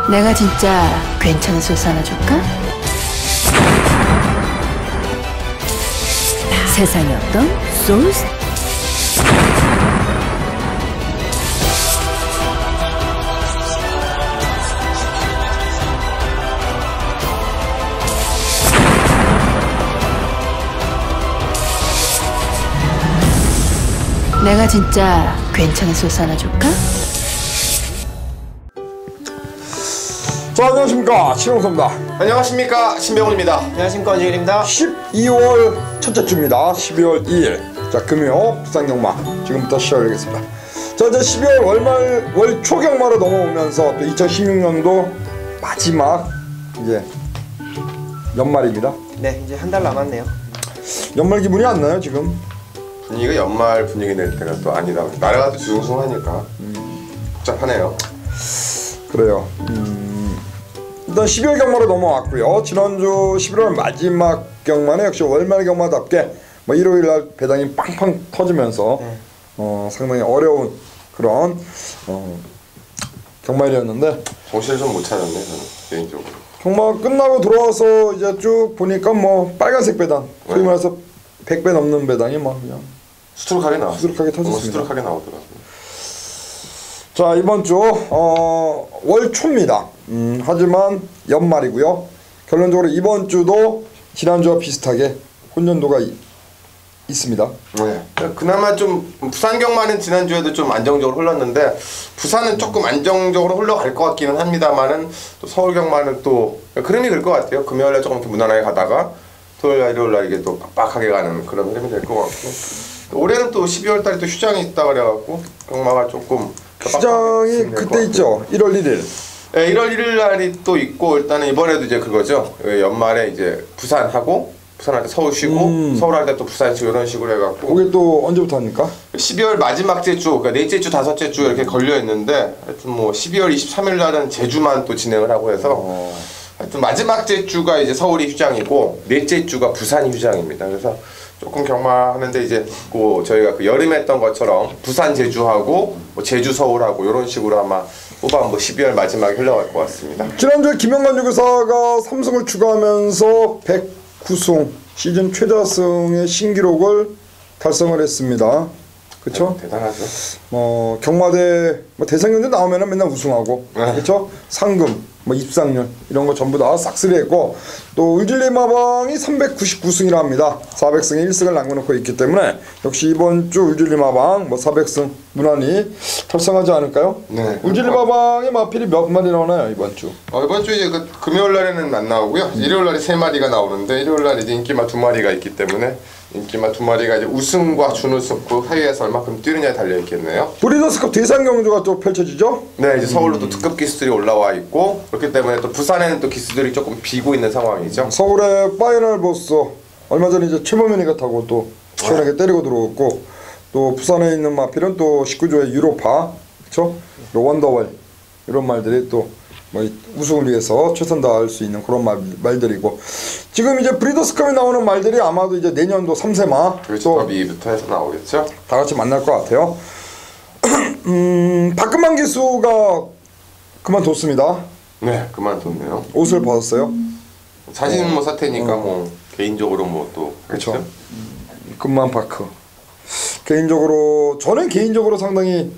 내가 진짜 괜찮은 소스 하나 줄까? 세상에 어떤 소스? 내가 진짜 괜찮은 소스 하나 줄까? 자, 안녕하십니까, 신홍섭입니다. 안녕하십니까, 신병훈입니다. 안녕하십니까, 원주일입니다. 12월 첫째 주입니다. 12월 2일 자, 금요 부산경마 지금부터 시작하겠습니다. 자, 이제 12월 월 초경마로 넘어오면서 또 2016년도 마지막 이제 연말입니다. 네, 이제 한 달 남았네요. 연말 기분이 안 나요 지금? 분위기가 연말 분위기 낼 때가 또 아니다. 나라가 또 주숭숭하니까 복잡하네요. 그래요. 일단 12월 경마로 넘어왔고요. 지난주 11월 마지막 경마는 역시 월말 경마답게 뭐 일요일날 배당이 팡팡 터지면서 상당히 어려운 그런 경마일이었는데 정신을 좀 못 차렸네, 저는 개인적으로. 경마 끝나고 들어와서 이제 쭉 보니까 뭐 빨간색 배당, 소위 말해서 100배 넘는 배당이 뭐 그냥 수두룩하게 나왔어요. 수두룩하게 터졌습니다. 수두룩하게 나오더라고요. 자, 이번 주 월 초입니다. 하지만 연말이고요. 결론적으로 이번 주도 지난주와 비슷하게 혼전도가 있습니다. 네. 그나마 좀 부산 경마는 지난주에도 좀 안정적으로 흘렀는데 부산은 조금 안정적으로 흘러갈 것 같기는 합니다만은 또 서울 경마는 또 흐름이 그럴 것 같아요. 금요일에 조금 이렇게 무난하게 가다가 토요일, 일요일날 이게 또 빡빡하게 가는 그런 흐름이 될 것 같고, 올해는 또 12월 달에 또 휴장이 있다 그래갖고 경마가 조금 휴장이 그때 있죠. 1월 1일. 네, 1월 1일 날이 또 있고, 일단은 이번에도 이제 그거죠. 연말에 이제 부산하고 부산할 때 서울 쉬고 서울 할 때 또 부산 쉬고 이런 식으로 해갖고 그게 또 언제부터 합니까? 12월 마지막 주, 그러니까 넷째 주, 다섯째 주 이렇게 걸려 있는데, 하여튼 뭐 12월 23일 날은 제주만 또 진행을 하고 해서 하여튼 마지막 주가 이제 서울이 휴장이고 넷째 주가 부산이 휴장입니다. 그래서 조금 경마하는데 이제 그 저희가 그 여름에 했던 것처럼 부산 제주하고 뭐 제주 서울하고 이런 식으로 아마 후반 뭐 12월 마지막에 흘러갈 것 같습니다. 지난주에 김영관 주교사가 3승을 추가하면서 109승 시즌 최다승의 신기록을 달성을 했습니다. 그렇죠? 네, 대단하죠. 경마대 대상경주 나오면은 맨날 우승하고, 그렇죠? 상금, 입상률 이런 거 전부 다 싹쓸이했고, 또 울진리마방이 399승이라 합니다. 400승에 1승을 남겨놓고 있기 때문에 역시 이번 주 울진리마방 400승 무난히 달성하지 않을까요? 네. 울진리마방이 마필이 몇 마리 나오나요 이번 주? 이번 주 이제 그 금요일 날에는 안 나오고요. 일요일 날에 3마리가 나오는데, 일요일 날 이제 인기마 2마리가 있기 때문에 인기마 2마리가 이제 우승과 준우승 그 사이에서 얼마큼 뛰느냐에 달려 있겠네요. 브리더스컵 대상 경주가 또 펼쳐지죠? 네, 이제 서울로 또 특급 기수들이 올라와 있고, 그렇기 때문에 또 부산에는 또 기수들이 조금 비고 있는 상황이죠. 서울의 파이널 보스 얼마 전에 이제 최범현이가 타고 또 시원하게 때리고 들어왔고, 또 부산에 있는 마필은 또 19조의 유로파, 그렇죠? 원더월 이런 말들이 또 우승을 위해서 최선 다할 수 있는 그런 말들이고, 지금 이제 브리더스컵에 나오는 말들이 아마도 이제 내년도 3세마 그렇죠. 2부터 해서 나오겠죠. 다 같이 만날 것 같아요. 박근만 기수가 그만뒀습니다. 네, 그만뒀네요. 옷을 벗었어요. 자진 뭐 사태니까 뭐 개인적으로 뭐 또 그렇죠. 금만파크 저는 개인적으로 상당히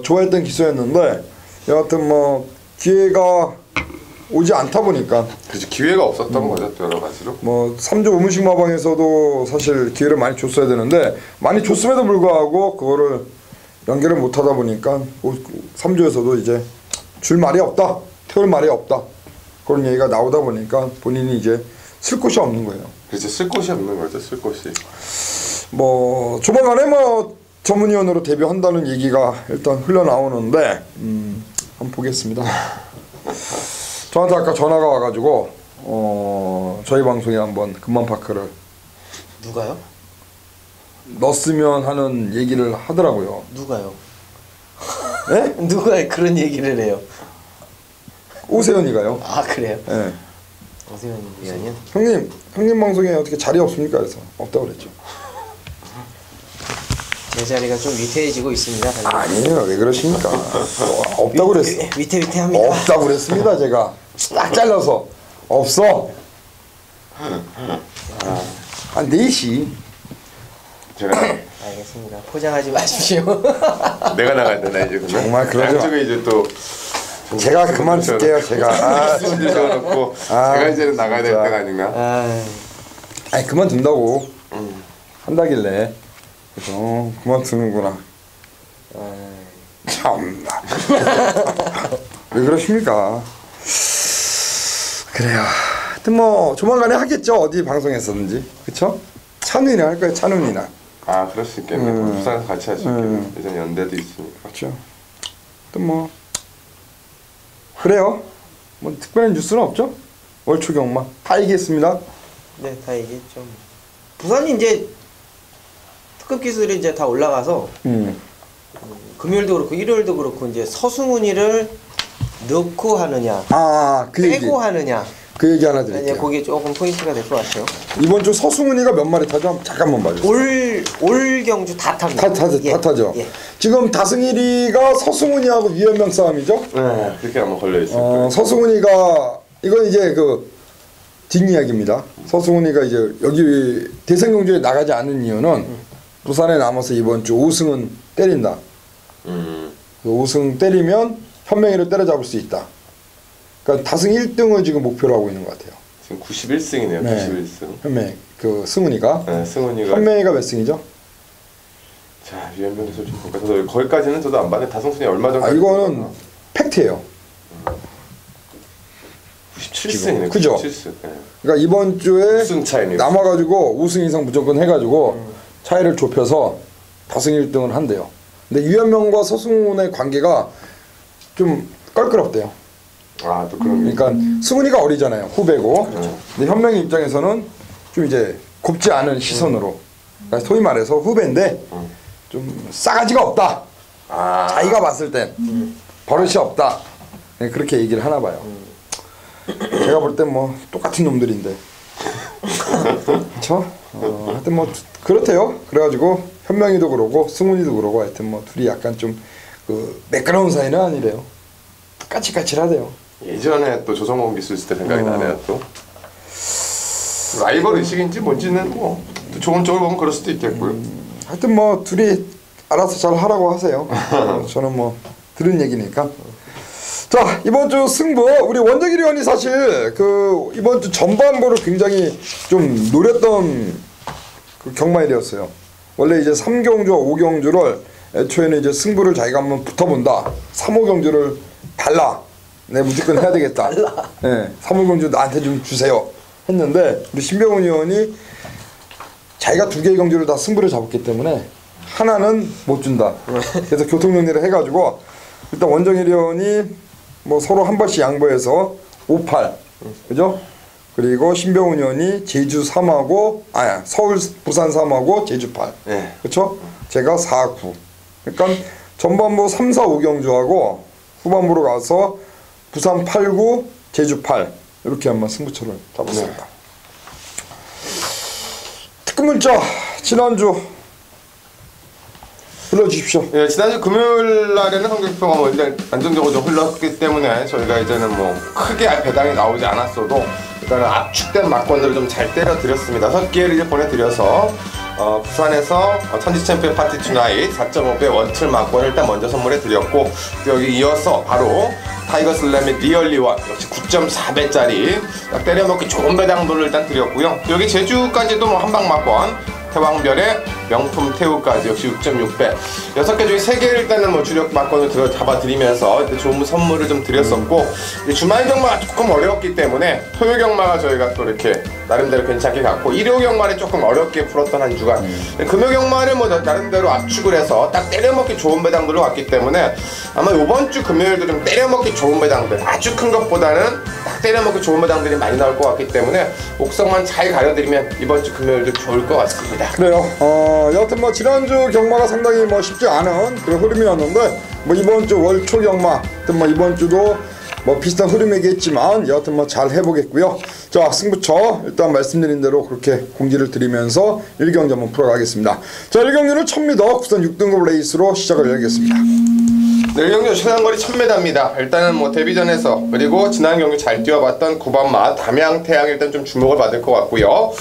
좋아했던 기수였는데, 여하튼 기회가 오지 않다 보니까, 그렇죠. 기회가 없었던 거죠, 여러 가지로. 3조 우문식 마방에서도 사실 기회를 많이 줬어야 되는데, 많이 줬음에도 불구하고 그거를 연결을 못 하다 보니까 3조에서도 이제 줄 말이 없다, 태울 말이 없다, 그런 얘기가 나오다 보니까 본인이 이제 쓸 곳이 없는 거예요. 그렇죠. 쓸 곳이 없는 거죠, 쓸 곳이. 조만간에 전문위원으로 데뷔한다는 얘기가 일단 흘러나오는데, 한번 보겠습니다. 저한테 아까 전화가 와가지고 저희 방송에 한번 금만파크를 누가요? 넣었으면 하는 얘기를 하더라고요. 누가요? 네? 누가 그런 얘기를 해요? 오세현이가요. 아, 그래요? 네. 오세현 위원이요? 형님 방송에 어떻게 자리 없습니까? 그래서 없다고 그랬죠. 제자리가 좀 위태해지고 있습니다. 아니에요. 왜 그러십니까? 없다고 그랬어. 위태위태합니다. 없다고 그랬습니다. 제가 딱 잘라서 없어. 한 4시. 제가 알겠습니다. 포장하지 마십시오. 내가 나가야 되나 이제 그러면? 정말 그러죠. 양쪽에 이제 또 제가 그만 줄게요. 제가 손질 지어놓고 제가 이제는 나가야 될 진짜. 때가 아닌가? 아니 그만 둔다고 한다길래 그래서 그만 두는구나. 참나. 왜 그러십니까? 그래요. 하여튼 뭐 조만간에 하겠죠. 어디 방송에서든지. 그쵸? 찬훈이나 할 거예요. 찬훈이나. 아 그럴 수 있겠네. 부산에서 같이 할 수 있겠네. 예전 연대도 있으니까. 그렇죠. 하여튼 뭐 그래요. 뭐 특별한 뉴스는 없죠. 월초경마 다 얘기했습니다. 네, 다 얘기했죠. 부산이 이제 특급 기술이 이제 다 올라가서 금요일도 그렇고 일요일도 그렇고 이제 서승훈이를 넣고 하느냐, 그 얘기. 빼고 하느냐. 그 얘기 하나 이제 드릴게요. 그게 조금 포인트가 될 것 같아요. 이번 주 서승훈이가 몇 마리 타죠? 잠깐만 봐주세요. 올 경주 다 탑니다. 다 타죠. 예. 지금 다승일이가 서승훈이하고 위연명 싸움이죠. 네, 그렇게 한번 걸려 있을 거예요. 서승훈이가 이건 이제 그 뒷이야기입니다. 서승훈이가 이제 여기 대성경주에 나가지 않은 이유는 부산에 남아서 이번 주 5승은 때린다. 그 5승 때리면 현명이를 때려잡을 수 있다. 그러니까 다승 1등을 지금 목표로 하고 있는 것 같아요. 지금 91승이네요. 네. 91승. 현명 그 승훈이가. 네, 승훈이가. 현명이가 몇 승이죠? 자, 유현명에서 좀 볼까? 저도 거기까지는 저도 안 봤는데 다승순이 얼마 전까지. 이거는 팩트예요. 97승이네. 그죠? 97승. 네. 그러니까 이번 주에 우승 차이네요. 남아가지고 5승 이상 무조건 해가지고 차이를 좁혀서 다승 1등을 한대요. 근데 유현명과 서승훈의 관계가 좀 껄끄럽대요. 아, 또 그런. 그러니까 승훈이가 어리잖아요. 후배고. 근데 현명의 입장에서는 좀 이제 곱지 않은 시선으로. 그러니까 소위 말해서 후배인데 좀 싸가지가 없다. 아. 자기가 봤을 땐 버릇이 없다. 네, 그렇게 얘기를 하나 봐요. 제가 볼 땐 뭐 똑같은 놈들인데. 그렇죠? 하여튼 뭐 그렇대요. 그래가지고 현명이도 그러고 승훈이도 그러고 하여튼 뭐 둘이 약간 좀 그 매끄러운 사이는 아니래요. 까칠까칠하대요. 예전에 또 조성공 기술 있을 때 생각이 나네요. 또 라이벌 의식인지 뭔지는 뭐 또 좋은 쪽을 보면 그럴 수도 있겠고요. 하여튼 뭐 둘이 알아서 잘 하라고 하세요. 저는 뭐 들은 얘기니까. 자, 이번 주 승부 우리 원정일 의원이 사실 그 이번 주 전반부를 굉장히 좀 노렸던 그 경마일이었어요. 원래 이제 3경주와 5경주를 애초에는 이제 승부를 자기가 한번 붙어본다. 3호 경주를 달라. 내 무조건 해야 되겠다. 네, 3호 경주 나한테 좀 주세요. 했는데 우리 신병훈 의원이 자기가 2개의 경주를 다 승부를 잡았기 때문에 하나는 못 준다. 그래서 교통정리를 해가지고 일단 원정일 의원이 뭐 서로 한 번씩 양보해서 5-8 그죠? 그리고 신병훈 의원이 제주 3하고 서울 부산 3하고 제주 8 네. 그렇죠? 제가 4-9 그러니까 전반부 3, 4, 5경주하고 후반부로 가서 부산 8-9 제주 8 이렇게 한번 승부처를 잡았습니다. 네. 특급 문자 지난주 불러주십시오. 예, 지난주 금요일 날에는 성적표가 뭐 일단 안정적으로 좀 흘렀기 때문에 저희가 이제는 뭐 크게 배당이 나오지 않았어도 일단은 압축된 막권들을 좀 잘 때려 드렸습니다. 6개를 이제 보내드려서 부산에서 천지 챔피언 파티 투나잇 4.5배 원틀 막권을 일단 먼저 선물해 드렸고 여기 이어서 바로 타이거 슬램 및 리얼리원 역시 9.4배짜리 딱 때려먹기 좋은 배당도를 일단 드렸고요. 여기 제주까지도 뭐 한방 막권 태왕별의 명품 태우까지 역시 6.6배 6개 중에 3개를 일단은 뭐 주력 막권을 잡아드리면서 좋은 선물을 좀 드렸었고 주말 경마가 조금 어려웠기 때문에 토요 경마가 저희가 또 이렇게 나름대로 괜찮게 갔고 일요 경마를 조금 어렵게 풀었던 한 주간 금요 경마를 뭐 나름대로 압축을 해서 딱 때려먹기 좋은 배당들로 왔기 때문에 아마 이번 주 금요일도 좀 때려먹기 좋은 배당들 아주 큰 것보다는 딱 때려먹기 좋은 배당들이 많이 나올 것 같기 때문에 옥성만 잘 가려드리면 이번 주 금요일도 좋을 것 같습니다. 그래요. 여하튼 뭐 지난주 경마가 상당히 뭐 쉽지 않은 그런 흐름이었는데 뭐 이번 주 월초 경마, 하여튼 뭐 이번 주도 뭐 비슷한 흐름이겠지만 여하튼 뭐 잘 해보겠고요. 자, 승부처 일단 말씀드린 대로 그렇게 공지를 드리면서 1경기 한번 풀어가겠습니다. 자, 1경기는 1000m 국산 6등급 레이스로 시작을 열겠습니다. 네, 1경기 최단거리 1000m입니다. 일단은 뭐 데뷔전에서 그리고 지난 경기 잘 뛰어봤던 9번마 담양태양 일단 좀 주목을 받을 것 같고요.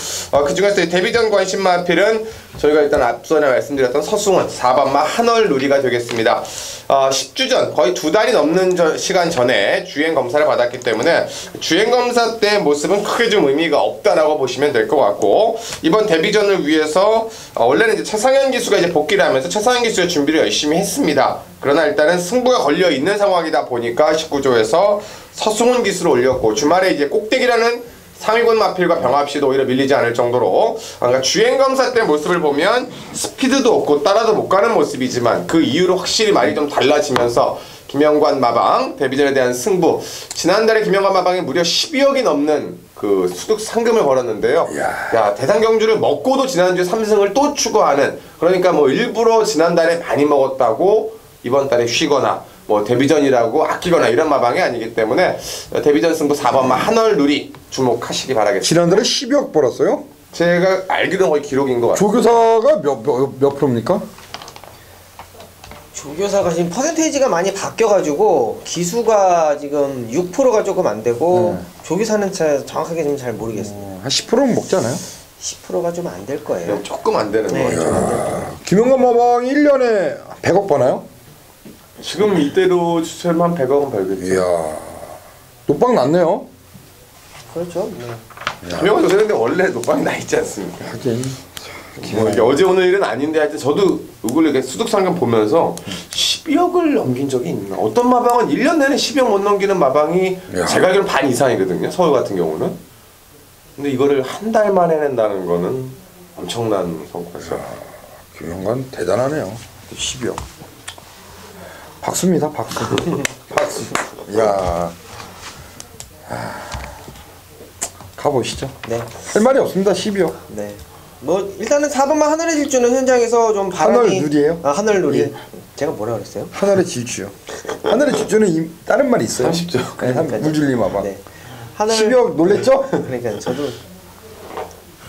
그 중에서 데뷔전 관심 마필은 저희가 일단 앞서에 말씀드렸던 서승훈 4번마 한얼누리가 되겠습니다. 10주 전 거의 2달이 넘는 시간 전에 주행 검사를 받았기 때문에 주행 검사 때 모습은 크게 좀 의미가 없다라고 보시면 될 것 같고, 이번 데뷔전을 위해서 원래는 이제 최상현 기수가 이제 복귀를 하면서 최상현 기수의 준비를 열심히 했습니다. 그러나 일단은 승부가 걸려 있는 상황이다 보니까 19조에서 서승훈 기수를 올렸고, 주말에 이제 꼭대기라는 상위군 마필과 병합시도 오히려 밀리지 않을 정도로, 그러니까 주행검사 때 모습을 보면 스피드도 없고 따라도 못 가는 모습이지만 그 이후로 확실히 말이 좀 달라지면서 김영관 마방 데뷔전에 대한 승부, 지난달에 김영관 마방이 무려 12억이 넘는 그 수득 상금을 벌었는데요. 야, 대상경주를 먹고도 지난주에 3승을 또 추구하는, 그러니까 뭐 일부러 지난달에 많이 먹었다고 이번 달에 쉬거나 뭐 데뷔전이라고 아끼거나 이런 마방이 아니기 때문에 데뷔전 승부 4번마 한얼누리 주목하시기 바라겠습니다. 지난달에 12억 벌었어요? 제가 알기로는 거의 기록인 것 같아요. 조교사가 몇 프로입니까? 조교사가 지금 퍼센테이지가 많이 바뀌어가지고 기수가 지금 6%가 조금 안 되고 조교사는 정확하게 지금 잘 모르겠습니다. 한 10%는 먹지 않아요? 10%가 좀 안 될 거예요. 조금 안 되는 네, 거예요. 좀 안 될 거예요. 김영관 마방이 1년에 100억 버나요? 지금 이대로 추세면 한 100억은 벌겠죠. 이야, 노빵 났네요. 그렇죠. 김영관 조사는데 원래 노방이 나 있지 않습니까? 하긴 뭐 이게 어제 오늘 일은 아닌데 하여튼 저도 이걸 이렇게 수득상금 보면서 12억을 넘긴 적이 있나? 어떤 마방은 1년 내내 12억 못 넘기는 마방이 제가 알기로는 반 이상이거든요. 서울 같은 경우는. 근데 이거를 한 달 만에 낸다는 거는 엄청난 성과죠. 김영관 대단하네요. 12억. 박수입니다, 박수. 박수. 이야, 가보시죠. 네. 할 말이 없습니다. 12억. 네. 뭐 일단은 4번만 하늘의 질주는 현장에서 좀 바람이 하늘누리예요? 하늘누리. 예. 제가 뭐라 그랬어요? 하늘의 질주요. 하늘의 질주는 다른 말이 있어요. 30조. 네, 물줄리 마방. 네. 하늘 12억 놀랬죠? 그러니까 저도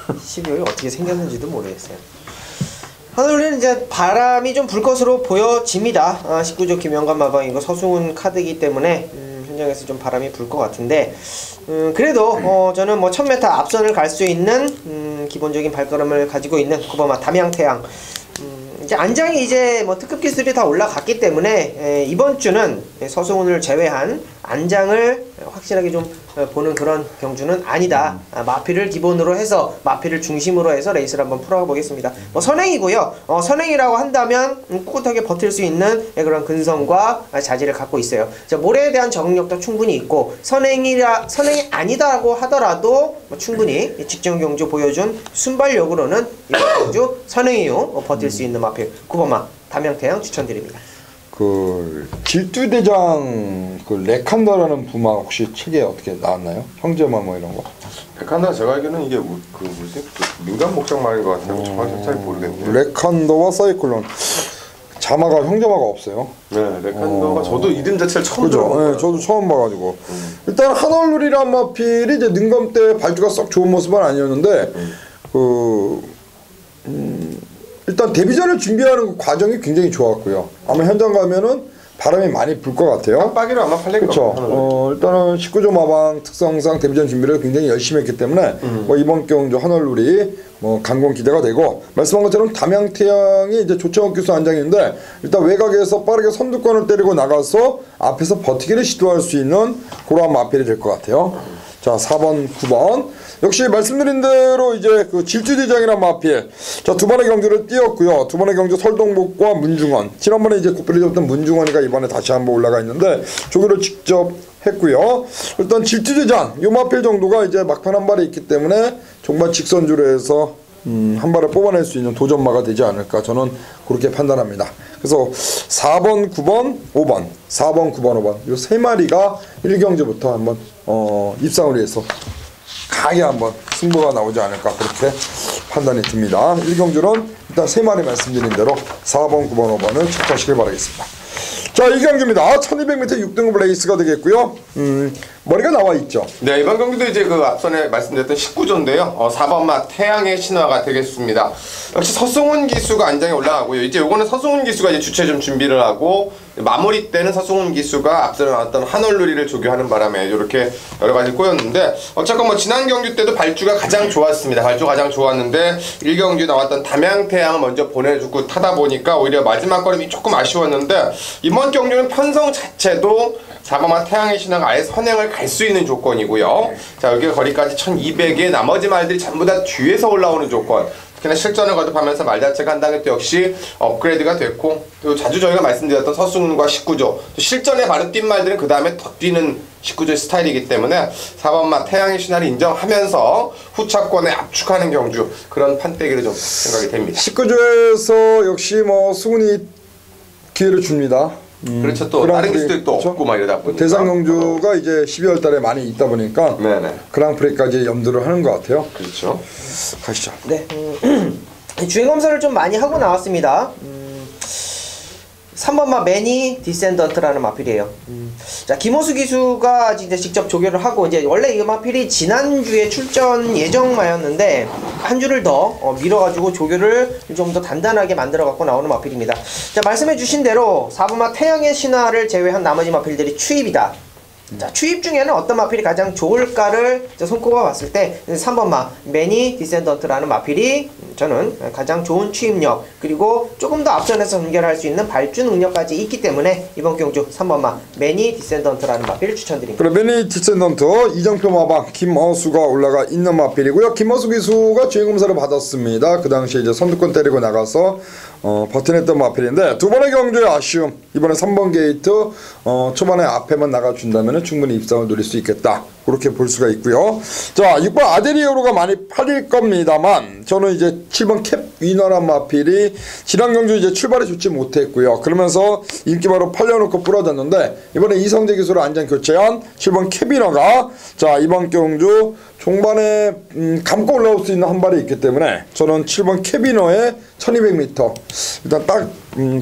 12억이 어떻게 생겼는지도 모르겠어요. 하늘은 이제 바람이 좀 불 것으로 보여집니다. 19조 김영관 마방이고 서승훈 카드이기 때문에 현장에서 좀 바람이 불 것 같은데, 그래도 저는 뭐 1000m 앞선을 갈 수 있는 기본적인 발걸음을 가지고 있는 9번마 담양태양, 이제 안장이 이제 뭐 특급 기술이 다 올라갔기 때문에 이번 주는 서승훈을 제외한 안장을 확실하게 좀 보는 그런 경주는 아니다. 마필을 기본으로 해서 마필을 중심으로 해서 레이스를 한번 풀어가 보겠습니다. 뭐 선행이고요. 선행이라고 한다면 꿋꿋하게 버틸 수 있는 그런 근성과 자질을 갖고 있어요. 모래에 대한 적응력도 충분히 있고, 선행이 아니다고 하더라도 뭐 충분히 직전 경주 보여준 순발력으로는 이번 경주 선행 이후 버틸 수 있는 마필 9번마 담양태양 추천드립니다. 그 질주대장 그 레칸다라는 부마 혹시 책에 어떻게 나왔나요? 형제마 뭐 이런 거. 백한다 제가 알기로는 이게 그 뭐지? 민간 목적 말인 것 같아요. 정확히 잘 모르겠네요. 레칸더와 사이클론 자마가 형제마가 없어요. 네, 레칸더가 저도 이름 자체를 처음 그죠? 들어봤어요. 네, 저도 처음 봐가지고 일단 한얼누리란 마필이 이제 능검 때 발주가 썩 좋은 모습은 아니었는데 일단 데뷔전을 준비하는 과정이 굉장히 좋았고요. 아마 현장 가면은 바람이 많이 불 것 같아요. 깜빡이로 아마 팔릴 그렇죠. 일단은 19조 마방 특성상 데뷔전 준비를 굉장히 열심히 했기 때문에 뭐 이번 경주 한얼누리 뭐 강공 기대가 되고, 말씀한 것처럼 담양태양이 이제 조창욱 교수 안장인데 일단 외곽에서 빠르게 선두권을 때리고 나가서 앞에서 버티기를 시도할 수 있는 그러한 마필이 될 것 같아요. 자, 4번, 9번. 역시 말씀드린 대로 이제 그 질주대장이란 마필. 자, 두 번의 경주를 뛰었고요. 두 번의 경주 설동복과 문중원. 지난번에 이제 굿벨이 잡던 문중원이가 이번에 다시 한번 올라가 있는데 조교를 직접 했고요. 일단 질주대장, 요 마필 정도가 이제 막판 한 발이 있기 때문에 정말 직선주로 해서 한 발을 뽑아낼 수 있는 도전마가 되지 않을까, 저는 그렇게 판단합니다. 그래서 4번, 9번, 5번, 4번, 9번, 5번 요 세 마리가 1경주부터 한번 입상을 위해서 강하게 한번 승부가 나오지 않을까, 그렇게 판단이 듭니다. 1경주는 일단 세 마리 말씀드린 대로 4번, 9번, 5번을 체크하시길 바라겠습니다. 자, 자, 이 경주입니다. 1200m 6등급 레이스가 되겠고요. 머리가 나와 있죠. 네, 이번 경기도 이제 그 앞선에 말씀드렸던 19조인데요. 4번 마 태양의 신화가 되겠습니다. 역시 서승훈 기수가 안장에 올라가고요. 이제 요거는 서승훈 기수가 이제 주체 좀 준비를 하고 마무리 때는 서승훈 기수가 앞서 나왔던 한올누리를 조교하는 바람에 이렇게 여러 가지 꼬였는데 어쨌건 뭐 지난 경주 때도 발주가 가장 좋았습니다. 발주가 가장 좋았는데 1경주 나왔던 담양태양을 먼저 보내주고 타다 보니까 오히려 마지막 걸음이 조금 아쉬웠는데 이번 경주는 편성 자체도 4번마 태양의 신화가 아예 선행을 갈 수 있는 조건이고요. 자, 여기 거리까지 1200에 나머지 말들이 전부 다 뒤에서 올라오는 조건. 특히나 실전을 거듭하면서 말 자체가 한 단계 또 역시 업그레이드가 됐고 또 자주 저희가 말씀드렸던 서승훈과 19조 또 실전에 바로 뛴 말들은 그 다음에 더 뛰는 19조의 스타일이기 때문에 4번마 태양의 신화를 인정하면서 후차권에 압축하는 경주 그런 판때기로 좀 생각이 됩니다. 19조에서 역시 뭐 승훈이 기회를 줍니다. 그렇죠. 또 다른 기수들이 또 없고 막 이러다 보니까 대상 경주가 이제 12월 달에 많이 있다 보니까 네네. 그랑프리까지 염두를 하는 것 같아요. 그렇죠. 가시죠. 네. 주행 검사를 좀 많이 하고 나왔습니다. 3번마 매니 디센던트라는 마필이에요. 자, 김호수 기수가 이제 직접 조교를 하고 이제 원래 이 마필이 지난주에 출전 예정마였는데 한 주를 더 밀어가지고 조교를 좀 더 단단하게 만들어 갖고 나오는 마필입니다. 자, 말씀해 주신 대로 4번마 태양의 신화를 제외한 나머지 마필들이 추입이다. 자, 추입 중에는 어떤 마필이 가장 좋을까를 손꼽아 봤을 때 3번마 매니 디센던트라는 마필이 저는 가장 좋은 추입력 그리고 조금 더 앞선에서 연결할 수 있는 발주 능력까지 있기 때문에 이번 경주 3번마 매니 디센던트라는 마필을 추천드립니다. 그럼 매니 디센던트 이정표 마방 김어수가 올라가 있는 마필이고요. 김어수 기수가 주행검사를 받았습니다. 그 당시에 이제 선두권 때리고 나가서 버텨냈던 마필인데 두 번의 경주의 아쉬움. 이번에 3번 게이트 초반에 앞에만 나가준다면 충분히 입상을 노릴 수 있겠다. 그렇게 볼 수가 있고요. 자, 6번 아데리오로가 많이 팔릴 겁니다만 저는 이제 7번 캡 위너란 마필이 지난 경주 이제 출발이 좋지 못했고요. 그러면서 인기바로 팔려놓고 부러졌는데 이번에 이성재 기수로 안장 교체한 7번 캡 위너가 자, 이번 경주 종반에 감고 올라올 수 있는 한 발이 있기 때문에 저는 7번 캐비너의 1200m 일단 딱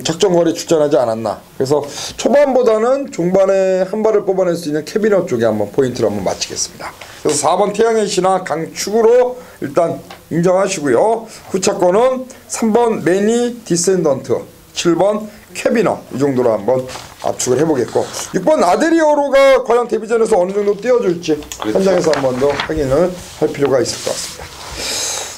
적정거리 출전하지 않았나. 그래서 초반보다는 종반에 한 발을 뽑아낼 수 있는 캐비너 쪽에 한번 포인트를 한번 맞추겠습니다. 그래서 4번 태양의 신화 강축으로 일단 인정하시고요. 후차권은 3번 매니 디센던트, 7번 캐비너 이 정도로 한번 압축을 해보겠고 6번 아데리오로가 과연 데뷔전에서 어느 정도 띄워줄지 그렇죠. 현장에서 한 번 더 확인을 할 필요가 있을 것 같습니다.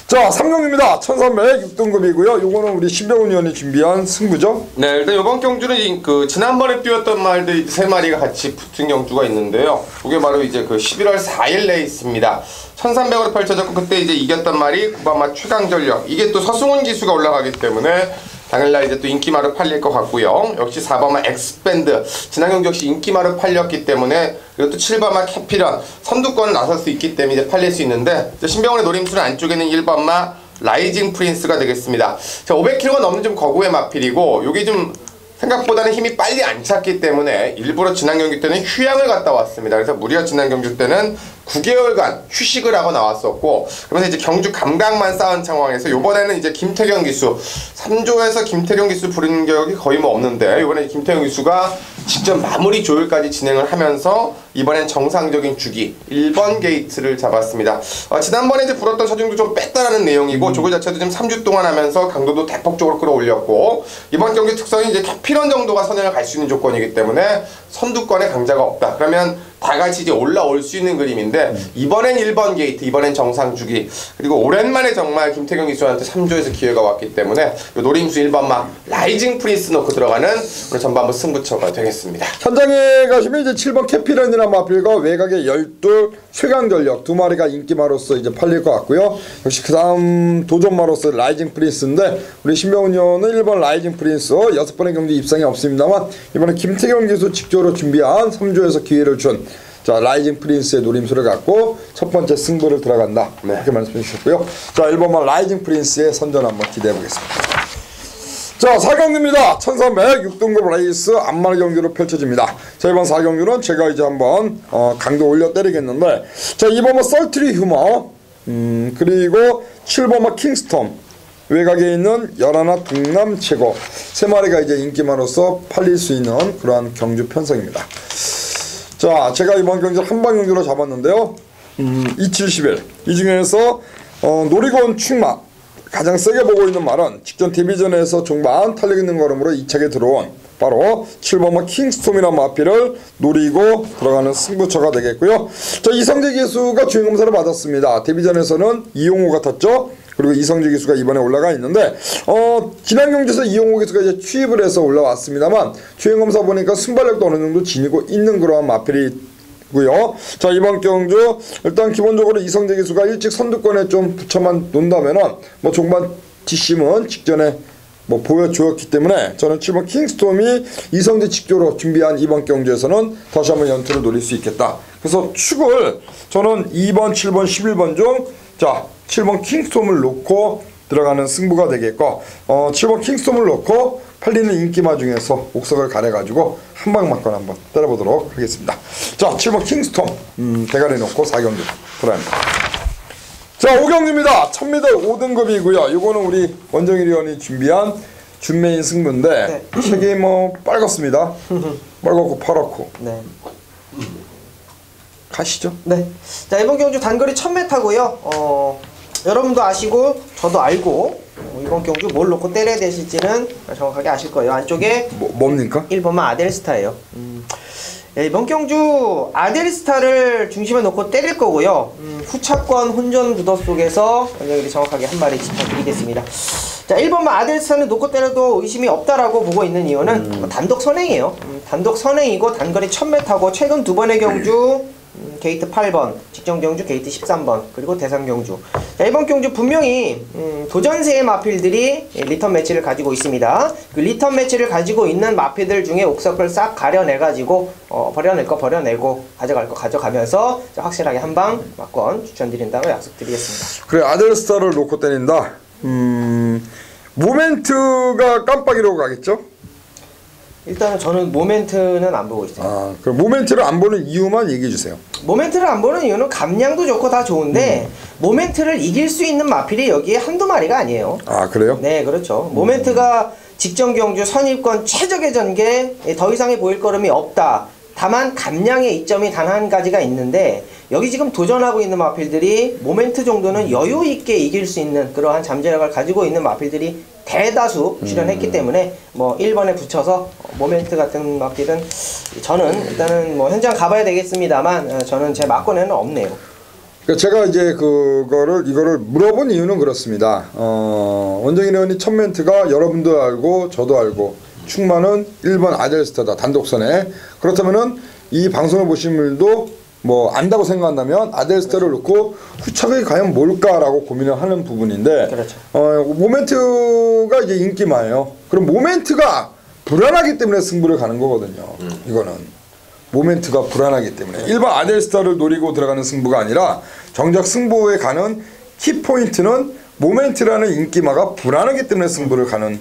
자, 3경기입니다. 1300 6등급이고요. 요거는 우리 신병훈 위원이 준비한 승부죠? 네, 일단 이번 경주는 그 지난번에 뛰었던 말들 세 마리가 같이 붙은 경주가 있는데요. 그게 바로 이제 그 11월 4일 레이스입니다. 1300으로 펼쳐졌고 그때 이제 이겼던 말이 9번마 최강전력. 이게 또 서승훈 기수가 올라가기 때문에 당일날 이제 또 인기마로 팔릴 것 같고요. 역시 4번마 엑스밴드 지난 경주 역시 인기마로 팔렸기 때문에 그리고 또 7번마 캐피런 선두권을 나설 수 있기 때문에 이제 팔릴 수 있는데 신병원의 노림수는 안쪽에는 1번마 라이징 프린스가 되겠습니다. 자, 500kg가 넘는 좀 거구의 마필이고 요게 좀 생각보다는 힘이 빨리 안 찼기 때문에 일부러 지난 경기 때는 휴양을 갔다 왔습니다. 그래서 무려 지난 경주 때는 9개월간 휴식을 하고 나왔었고 그러면서 이제 경주 감각만 쌓은 상황에서 요번에는 이제 김태경 기수 3조에서 김태경 기수 부르는 격이 거의 뭐 없는데 이번에 김태경 기수가 직접 마무리 조율까지 진행을 하면서 이번엔 정상적인 주기 1번 게이트를 잡았습니다. 지난번에 이제 불었던 서중도 좀 뺐다라는 내용이고 조글 자체도 지금 3주 동안 하면서 강도도 대폭적으로 끌어올렸고 이번 경기 특성이 이제 캐피런 정도가 선행을 갈 수 있는 조건이기 때문에 선두권에 강자가 없다. 그러면 다 같이 이제 올라올 수 있는 그림인데 이번엔 1번 게이트, 이번엔 정상 주기 그리고 오랜만에 정말 김태경 기수한테 3조에서 기회가 왔기 때문에 노림수 1번마 라이징 프린스 놓고 들어가는 오늘 전반부 승부처가 되겠습니다. 현장에 가시면 이제 7번 캐피런이라는 마필과 외곽의 12 최강전력 두 마리가 인기마로서 이제 팔릴 것 같고요. 역시 그 다음 도전마로서 라이징 프린스인데 우리 신병훈 의원은 1번 라이징 프린스 6번의 경기 입상이 없습니다만 이번에 김태경 기수 직조로 준비한 3조에서 기회를 준 자, 라이징 프린스의 노림수를 갖고 첫 번째 승부를 들어간다. 네. 이렇게 말씀해 주셨고요. 자, 1번만 라이징 프린스의 선전 한번 기대해 보겠습니다. 자, 4경기입니다. 1300 6등급 레이스 앞마리 경기로 펼쳐집니다. 자, 이번 4경기는 제가 이제 한번 강도 올려 때리겠는데 자, 2번만 썰트리 휴머 그리고 7번만 킹스톰 외곽에 있는 열하나 동남 최고 3마리가 이제 인기마로서 팔릴 수 있는 그러한 경주 편성입니다. 자, 제가 이번 경주를 한방 경주로 잡았는데요. 2711. 이 중에서 놀이공 축마 가장 세게 보고 있는 말은 직전 데뷔전에서 종반 탄력 있는 걸음으로 2차게 들어온 바로 7번마 킹스톰이라는 마필을 노리고 들어가는 승부처가 되겠고요. 자, 이성재 기수가 주행검사를 받았습니다. 데뷔전에서는 이용호가 탔죠. 그리고 이성재 기수가 이번에 올라가 있는데 지난 경주에서 이용호 기수가 이제 취입을 해서 올라왔습니다만 주행검사 보니까 순발력도 어느 정도 지니고 있는 그러한 마필이 고요. 자, 이번 경주 일단 기본적으로 이성재 기수가 일찍 선두권에 좀 붙여만 놓는다면은 뭐 종반 뒷심은 직전에 뭐 보여주었기 때문에 저는 7번 킹스톰이 이성재 직조로 준비한 이번 경주에서는 다시 한번 연투를 노릴 수 있겠다. 그래서 축을 저는 2번, 7번, 11번 중 자 7번 킹스톰을 놓고 들어가는 승부가 되겠고 7번 킹스톰을 놓고 팔리는 인기마 중에서 옥석을 가려가지고 한방 맞건 한번 때려보도록 하겠습니다. 자, 7번 킹스톰 대가리 놓고 4경주 들어갑니다. 자, 5경주입니다. 1000m 5등급이고요. 이거는 우리 원정일 의원이 준비한 준메인 승부인데 책이 뭐 빨갛습니다. 빨갛고 파랗고. 네. 가시죠. 네. 자, 이번 경주 단거리 1000m고요. 여러분도 아시고 저도 알고 이번 경주 뭘 놓고 때려야 되실지는 정확하게 아실 거예요. 안쪽에 뭡니까? 1번만 아델스타예요. 네, 이번 경주 아델스타를 중심에 놓고 때릴 거고요. 후차권 혼전 구도 속에서 원정일이 정확하게 한 마리 짚어드리겠습니다. 자, 1번만 아델스타는 놓고 때려도 의심이 없다라고 보고 있는 이유는 단독 선행이에요. 단독 선행이고 단거리 1000m고 최근 2번의 경주 게이트 8번, 직전 경주 게이트 13번, 그리고 대상 경주. 자, 이번 경주 분명히 도전세의 마필들이 리턴 매치를 가지고 있습니다. 그 리턴 매치를 가지고 있는 마필들 중에 옥석을 싹 가려내가지고 버려낼 거 버려내고 가져갈 거 가져가면서 확실하게 한방 막권 추천드린다고 약속드리겠습니다. 그래, 아델스타를 놓고 때린다. 모멘트가 깜빡이로 가겠죠? 일단은 저는 모멘트는 안 보고 있어요. 아, 그럼 모멘트를 안 보는 이유만 얘기해 주세요. 모멘트를 안 보는 이유는 감량도 좋고 다 좋은데 모멘트를 이길 수 있는 마필이 여기에 한두 마리가 아니에요. 아, 그래요? 네, 그렇죠. 모멘트가 직전 경주 선입권 최적의 전개 더 이상의 보일 걸음이 없다. 다만 감량의 이점이 단 한 가지가 있는데 여기 지금 도전하고 있는 마필들이 모멘트 정도는 여유 있게 이길 수 있는 그러한 잠재력을 가지고 있는 마필들이 대다수 출연했기 때문에 뭐 1번에 붙여서 모멘트 같은 마필은 저는 일단은 뭐 현장 가봐야 되겠습니다만 저는 제 막권에는 없네요. 그러니까 제가 이제 이거를 물어본 이유는 그렇습니다. 원정일 의원이 첫 멘트가 여러분도 알고 저도 알고 충만은 1번 아델스타다 단독선에. 그렇다면은 이 방송을 보신 분들도 뭐 안다고 생각한다면 아델스타를 놓고 후착이 과연 뭘까라고 고민을 하는 부분인데 그렇죠. 모멘트가 이제 인기마예요. 그럼 모멘트가 불안하기 때문에 승부를 가는 거거든요. 이거는 모멘트가 불안하기 때문에 일반 아델스타를 노리고 들어가는 승부가 아니라 정작 승부에 가는 키포인트는 모멘트라는 인기마가 불안하기 때문에 승부를 가는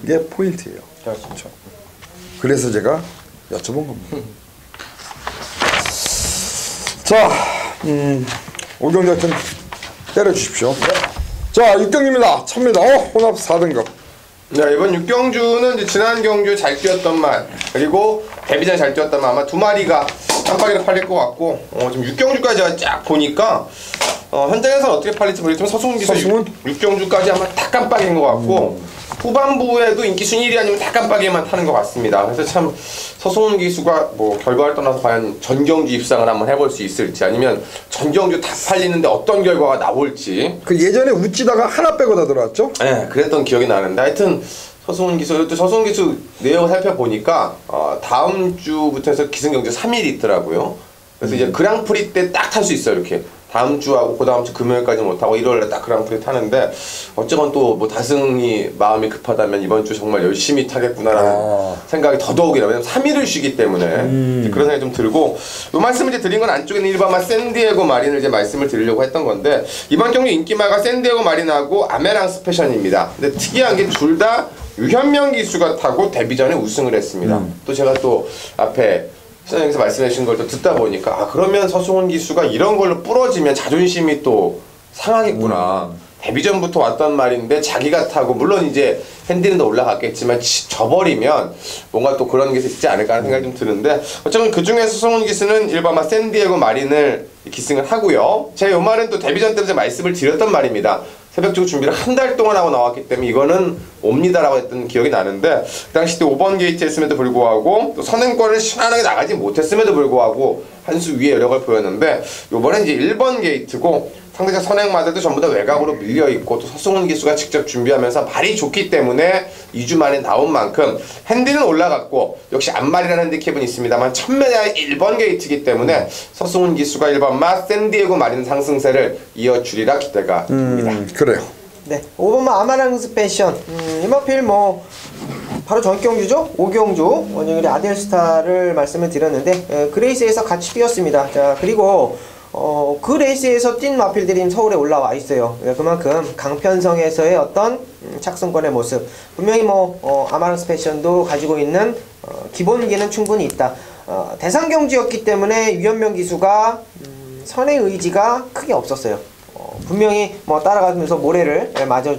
게 포인트예요. 그렇죠. 그래서 제가 여쭤본 겁니다. 자, 5경주 하여튼 때려주십시오. 자, 6경주입니다. 1000m 혼합 4등급. 네, 이번 6경주는 이제 지난 경주 잘 뛰었던 말 그리고 데뷔전에 잘 뛰었던 말 아마 두 마리가 깜빡이로 팔릴 것 같고 지금 6경주까지 제가 쫙 보니까 현장에서는 어떻게 팔릴지 모르겠지만 서승훈 기수 6경주까지 아마 다 깜빡인 것 같고 후반부에도 인기 순위 1위 아니면 다 깜빡이만 타는 것 같습니다. 그래서 참 서승훈 기수가 뭐 결과를 떠나서 과연 전경주 입상을 한번 해볼 수 있을지 아니면 전경주 다 팔리는데 어떤 결과가 나올지. 그 예전에 웃지다가 하나 빼고 다 들어왔죠? 네, 그랬던 기억이 나는데 하여튼 서승훈 기수, 또 서승훈 기수 내용을 살펴보니까 다음 주부터 해서 기승경주 3일이 있더라고요. 그래서 이제 그랑프리 때 딱 탈 수 있어요. 이렇게 다음 주하고 그 다음 주 금요일까지 못하고 일요일에 딱 그랑프리 타는데 어쨌건 또 뭐 다승이 마음이 급하다면 이번 주 정말 열심히 타겠구나라는 생각이 더더욱이나 왜냐면 3일을 쉬기 때문에 그런 생각이 좀 들고 이 말씀을 이제 드린 건 안쪽에 있는 일반마 샌디에고 마린을 이제 말씀을 드리려고 했던 건데 이번 경기 인기마가 샌디에고 마린하고 아메랑스 패션입니다. 근데 특이한 게 둘 다 유현명 기수가 타고 데뷔전에 우승을 했습니다. 또 제가 또 앞에 시장님께서 말씀해 주신 걸 또 듣다 보니까 그러면 서승훈 기수가 이런 걸로 부러지면 자존심이 또 상하겠구나. 데뷔전부터 왔던 말인데 자기가 타고 물론 이제 핸디는 더 올라갔겠지만 져버리면 뭔가 또 그런 게 있지 않을까 하는 생각이 좀 드는데 어쩌면 그 중에서 서성훈 기수는 일반 샌디에고 마린을 기승을 하고요. 제가 요 말은 또 데뷔전 때도 말씀을 드렸던 말입니다. 새벽주고 준비를 한 달 동안 하고 나왔기 때문에 이거는 옵니다라고 했던 기억이 나는데 그 당시 때 5번 게이트였음에도 불구하고 또 선행권을 시원하게 나가지 못했음에도 불구하고 한 수 위에 여력을 보였는데 요번엔 이제 1번 게이트고 상대적 선행마들도 전부 다 외곽으로 밀려있고 또 서승훈 기수가 직접 준비하면서 발이 좋기 때문에 2주 만에 나온 만큼 핸디는 올라갔고 역시 안말이라는 핸디캡은 있습니다만 1000m의 1번 게이트이기 때문에 서승훈 기수가 1번마 샌디에고 마린 상승세를 이어주리라 기대가 됩니다. 그래요. 네, 5번마 아마랑스 패션. 이마필 뭐 바로 전 경주죠. 5경주 원영일의 아델스타를 말씀을 드렸는데 그 레이스에서 같이 뛰었습니다. 자, 그리고 그 레이스에서 뛴 마필들이 서울에 올라와 있어요. 그만큼 강편성에서의 어떤 착승권의 모습 분명히 뭐 아마랑스 패션도 가지고 있는 기본기는 충분히 있다. 대상 경주였기 때문에 유현명 기수가 선의 의지가 크게 없었어요. 분명히 뭐 따라가면서 모래를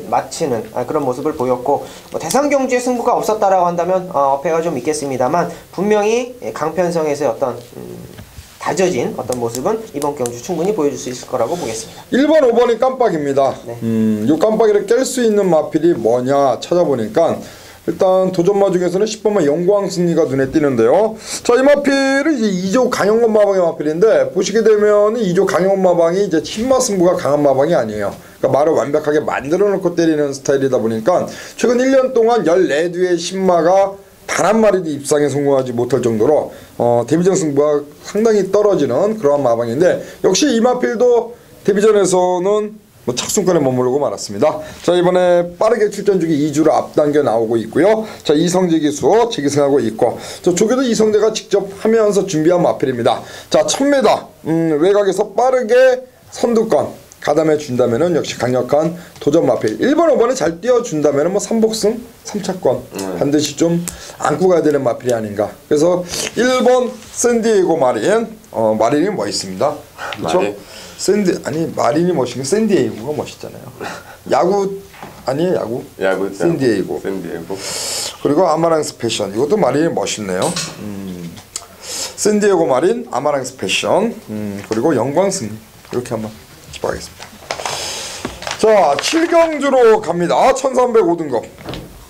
맞히는 그런 모습을 보였고 대상 경주의 승부가 없었다라고 한다면 어폐가 좀 있겠습니다만 분명히 강편성에서의 어떤 다져진 어떤 모습은 이번 경주 충분히 보여줄 수 있을 거라고 보겠습니다. 1번, 5번이 깜빡입니다. 네. 요 깜빡이를 깰 수 있는 마필이 뭐냐 찾아보니까 일단 도전마 중에서는 10번마 영광승리가 눈에 띄는데요. 자, 이 마필은 이제 2조 강영권 마방의 마필인데 보시게 되면 2조 강영권 마방이 이제 힘마 승부가 강한 마방이 아니에요. 그러니까 말을 완벽하게 만들어 놓고 때리는 스타일이다 보니까 최근 1년 동안 14두의 신마가 단 한 마리도 입상에 성공하지 못할 정도로 데뷔전 승부가 상당히 떨어지는 그러한 마방인데 역시 이 마필도 데뷔전에서는 착순권에 머무르고 말았습니다. 자, 이번에 빠르게 출전 중에 2주를 앞당겨 나오고 있고요. 자, 이성재 기수 재기승하고 있고 저 조교도 이성재가 직접 하면서 준비한 마필입니다. 자, 1000m 외곽에서 빠르게 선두권 가담해 준다면은 역시 강력한 도전 마필 1번, 5번에 잘 뛰어준다면은 뭐 3복승, 3차권 반드시 좀 안고 가야 되는 마필이 아닌가. 그래서 1번 샌디에고 마린 마린이 멋있습니다. 그렇죠? 마린이 멋있고 샌디에이고가 멋있잖아요. 야구 아니에요? 야구 샌디에이고. 그리고 아마랑스 패션 이것도 마린이 멋있네요. 샌디에고 마린 아마랑스 패션 그리고 영광승리 이렇게 한번 짚어가겠습니다. 자, 7경주로 갑니다. 1305등급.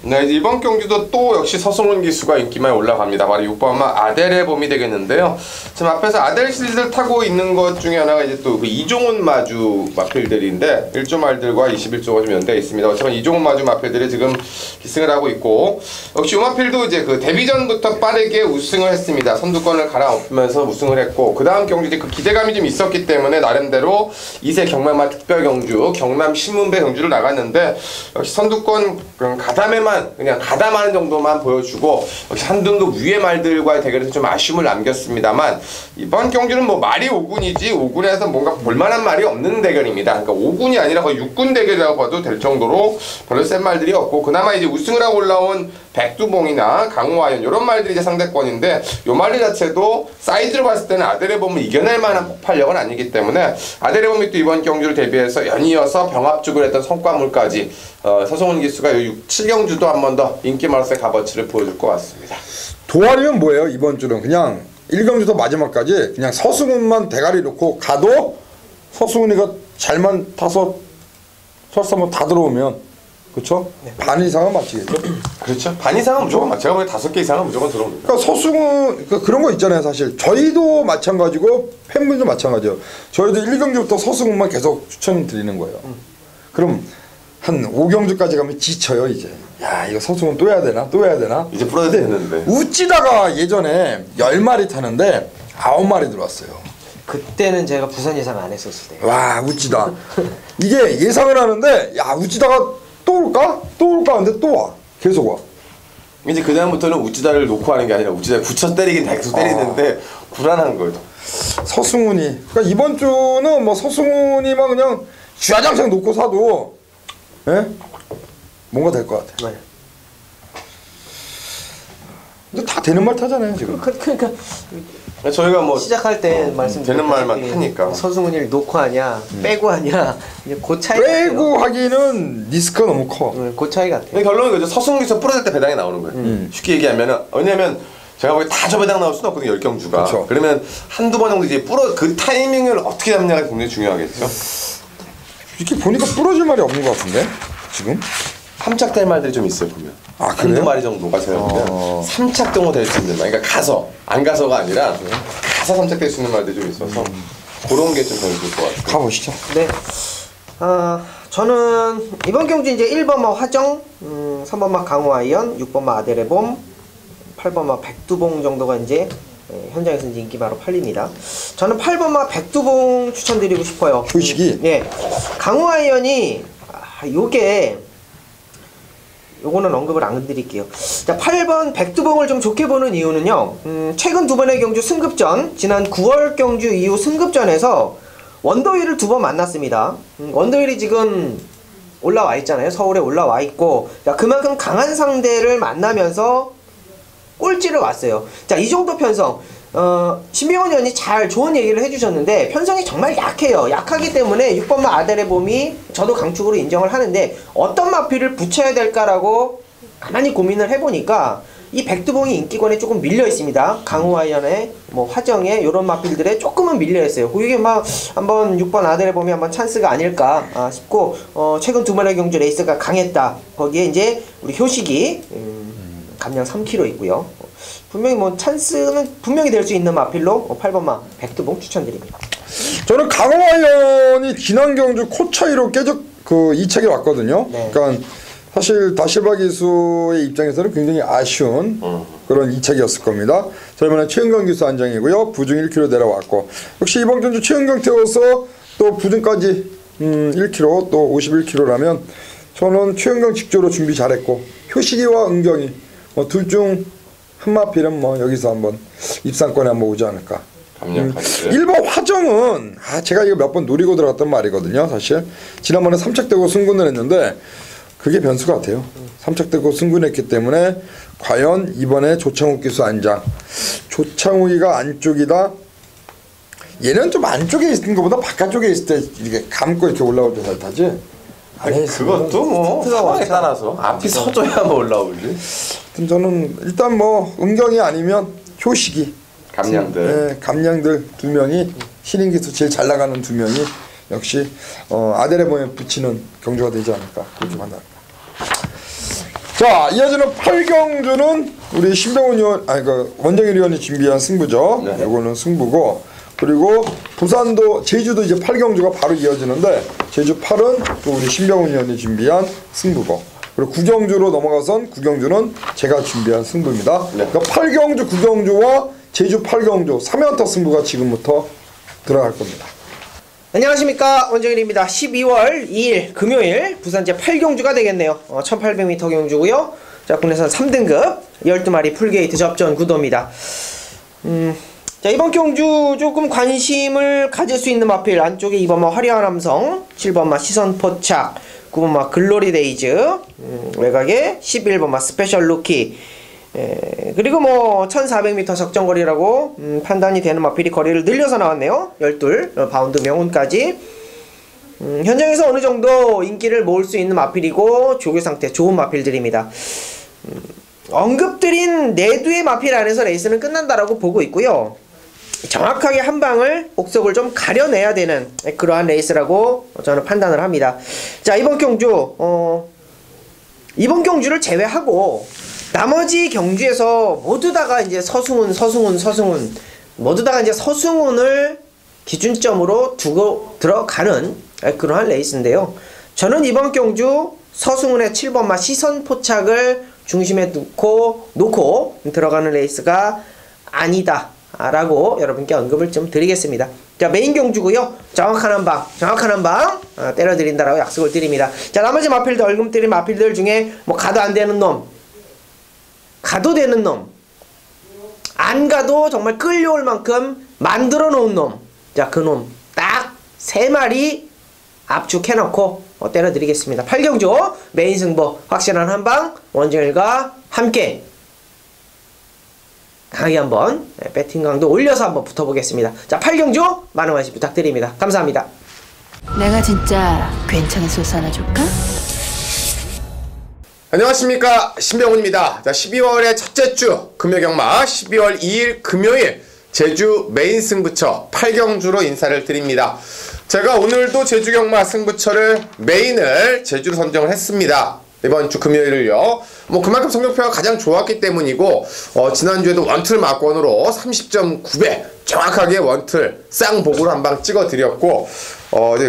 네, 이번 경주도 또 역시 서승훈 기수가 인기만 올라갑니다. 바로 6번마 아델의 봄이 되겠는데요. 지금 앞에서 아델 시리즈를 타고 있는 것 중에 하나가 이제 또 그 이종훈 마주 마필들인데 1조 말들과 21조가 좀 연대해 있습니다. 어차피 이종훈 마주 마필들이 지금 기승을 하고 있고 역시 이 마필도 이제 그 데뷔전부터 빠르게 우승을 했습니다. 선두권을 갈아엎으면서 우승을 했고 그 다음 경주 이제 그 기대감이 좀 있었기 때문에 나름대로 2세 경매마 특별 경주 경남 신문배 경주를 나갔는데 역시 선두권 가담에만 그냥 가담하는 정도만 보여주고 역시 한 등급 위의 말들과의 대결에서 좀 아쉬움을 남겼습니다만 이번 경주는 뭐 말이 5군이지 5군에서 뭔가 볼만한 말이 없는 대결입니다. 그러니까 5군이 아니라 거의 6군 대결이라고 봐도 될 정도로 별로 센 말들이 없고 그나마 이제 우승을 하고 올라온 백두봉이나 강호아연 이런 말들이 이제 상대권인데 요 말들 자체도 사이즈로 봤을 때는 아델의 봄을 이겨낼 만한 폭발력은 아니기 때문에 아델의 봄이 또 이번 경주를 대비해서 연이어서 병합죽을 했던 성과물까지 서성훈 기수가 7경주도 한 번 더 인기마로서의 값어치를 보여줄 것 같습니다. 도안이면 뭐예요? 이번 주는 그냥 1경주부터 마지막까지 그냥 서승훈만 대가리 놓고 가도 서승훈이가 잘만 타서 설사 뭐 다 들어오면 그렇죠? 네. 반 이상은 맞히겠죠? 그렇죠. 반 이상은 무조건 맞죠. 제가 보기엔 5개 이상은 무조건 들어옵니다. 그러니까 서승훈 그런 거 있잖아요. 사실 저희도 마찬가지고 팬분도 마찬가지예요. 저희도 1경주부터 서승훈만 계속 추천드리는 거예요. 그럼 한 5경주까지 가면 지쳐요 이제. 야, 이거 서승훈 또 해야 되나? 또 해야 되나? 이제 풀어야 되는데. 웃지다가 예전에 10마리 타는데 9마리 들어왔어요. 그때는 제가 부산 예상 안 했었을 때. 와, 웃지다. 이게 예상을 하는데 야, 웃지다가 또 올까? 또 올까? 근데 또 와. 계속 와. 이제 그 다음부터는 우찌다를 놓고 하는 게 아니라 우찌다 붙여 때리긴 계속 때리는데 불안한 거예요. 서승훈이. 그러니까 이번 주는 뭐 서승훈이만 그냥 쥐야장창 놓고 사도 뭔가 될 것 같아요. 네. 근데 다 되는 말 타잖아요 지금. 그러니까 저희가 뭐 시작할 때 되는 말만 하니까. 서승훈이를 놓고 하냐, 빼고 하냐, 이제 그 차이. 빼고 하기는 리스크가 너무 커. 그 차이 같아요. 근데 결론은 그죠. 서승훈에서 부러질 때 배당이 나오는 거예요. 쉽게 얘기하면은 왜냐면 제가 보기에 다 저 배당 나올 수는 없거든요. 10경주가. 그쵸. 그러면 한두 번 정도 이제 그 타이밍을 어떻게 잡냐가 굉장히 중요하겠죠. 이렇게 보니까 부러질 말이 없는 것 같은데 지금. 삼착될 말들이 좀 있어요 보면. 아, 한두 그래요? 마리 정도가 제가 보면 삼착 정도 될 수 있는 말. 그러니까 가서 안 가서가 아니라 가서 삼착될 수 있는 말들이 좀 있어서 그런 게 좀 더 좋을 것 같아요. 가보시죠. 네. 저는 이번 경주 이제 1번마 화정, 3번마 강호아이언, 6번마 아데레봄, 8번마 백두봉 정도가 이제 현장에서 이제 인기 바로 팔립니다. 저는 8번마 백두봉 추천드리고 싶어요. 표식이? 예. 강호아이언이 요거는 언급을 안 드릴게요. 자, 8번 백두봉을 좀 좋게 보는 이유는요. 최근 두 번의 경주 승급전, 지난 9월 경주 이후 승급전에서 원더힐을 두 번 만났습니다. 원더힐이 지금 올라와 있잖아요. 서울에 올라와 있고, 자, 그만큼 강한 상대를 만나면서 꼴찌를 왔어요. 자, 이 정도 편성. 신병원 의원이 좋은 얘기를 해주셨는데 편성이 정말 약해요. 약하기 때문에 6번마 아데레봄이 저도 강축으로 인정을 하는데 어떤 마필을 붙여야 될까라고 가만히 고민을 해보니까 이 백두봉이 인기권에 조금 밀려 있습니다. 강호아이언에 뭐 화정에 이런 마필들에 조금은 밀려 있어요. 이게 막 한번 6번 아데레봄이 한번 찬스가 아닐까 싶고 최근 두 번의 경주 레이스가 강했다. 거기에 이제 우리 효식이 감량 3kg 있고요. 분명히 뭐 찬스는 분명히 될 수 있는 마필로 8번마 백두봉 추천드립니다. 저는 강호아이언이 지난 경주 코 차이로 이책에 왔거든요. 네. 그러니까 사실 다실바 기수의 입장에서는 굉장히 아쉬운 그런 이책이었을 겁니다. 자, 이번에 최은경 기수 안정이고요. 부중 1kg 내려왔고 역시 이번 경주 최은경 태워서 또 부중까지 1kg 또 51kg라면 저는 최은경 직조로 준비 잘했고 효식이와 은경이 둘 중 한 마필은 뭐 여기서 한번 입상권에 한번 오지 않을까. 1번 화정은 제가 이거 몇 번 노리고 들어갔던 말이거든요. 사실 지난번에 3착되고 승군을 했는데 그게 변수 같아요. 3착되고 승군했기 때문에 과연 이번에 조창욱 기수 안장, 조창욱이가 안쪽이다. 얘는 좀 안쪽에 있는 것보다 바깥쪽에 있을 때 이렇게 감고 이렇게 올라올 때 잘 타지. 아니 그것도 뭐 상황에 따라서 앞이 서줘야 뭐 올라오지. 저는 일단 뭐 은경이 아니면 효식이 감량들. 네, 감량들 두 명이 신인 기수 제일 잘 나가는 두 명이 역시 아데레봄에 붙이는 경주가 되지 않을까 그렇게 판단합니다. 자, 이어지는 8경주는 우리 신병훈 의원, 원정일 의원이 준비한 승부죠. 네. 이거는 승부고, 그리고 부산도 제주도 이제 8경주가 바로 이어지는데 제주 8은 또 우리 신병훈 의원이 준비한 승부고, 그리고 9경주로 넘어가선 9경주는 제가 준비한 승부입니다. 네. 그러니까 8경주, 9경주와 제주 8경주 3연타 승부가 지금부터 들어갈 겁니다. 안녕하십니까, 원정일입니다. 12월 2일 금요일 부산 제8경주가 되겠네요. 1800m 경주고요. 자, 국내선 3등급 12마리 풀게이트 접전 구도입니다. 자, 이번 경주 조금 관심을 가질 수 있는 마필 안쪽에 2번마 화려한 함성, 7번마 시선포착, 9번마 글로리데이즈, 외곽에 11번마 스페셜 루키, 그리고 뭐 1400m 적정거리라고 판단이 되는 마필이 거리를 늘려서 나왔네요. 12 바운드 명운까지. 현장에서 어느 정도 인기를 모을 수 있는 마필이고 조교 상태 좋은 마필들입니다. 언급드린 내두의 마필 안에서 레이스는 끝난다라고 보고 있고요. 정확하게 한 방을 옥석을 좀 가려내야 되는 그러한 레이스라고 저는 판단을 합니다. 자, 이번 경주를 제외하고 나머지 경주에서 모두 다가 이제 서승훈 모두 다가 이제 서승훈을 기준점으로 두고 들어가는 그러한 레이스인데요. 저는 이번 경주 서승훈의 7번마 시선 포착을 중심에 놓고 들어가는 레이스가 아니다 라고 여러분께 언급을 좀 드리겠습니다. 자, 메인 경주고요. 정확한 한 방 때려드린다라고 약속을 드립니다. 자, 나머지 마필들, 얼금뜨린 마필들 중에 뭐 가도 안 되는 놈, 가도 되는 놈, 안 가도 정말 끌려올 만큼 만들어 놓은 놈, 자, 그 놈 딱 3마리 압축해놓고 때려드리겠습니다. 8경주 메인 승부 확실한 한방 원정일과 함께 강하게 한번 배팅 강도 올려서 한번 붙어보겠습니다. 자, 8경주 많은 관심 부탁드립니다. 감사합니다. 내가 진짜 괜찮은 소스 하나 줄까? 안녕하십니까, 신병훈입니다. 자, 12월의 첫째 주 금요경마 12월 2일 금요일 제주 메인 승부처 8경주로 인사를 드립니다. 제가 오늘도 제주 경마 승부처를 메인을 제주로 선정을 했습니다. 이번 주 금요일을요. 뭐 그만큼 성적표가 가장 좋았기 때문이고, 지난주에도 원틀 막권으로 30.9배 정확하게 원틀 쌍복으로 한 방 찍어 드렸고,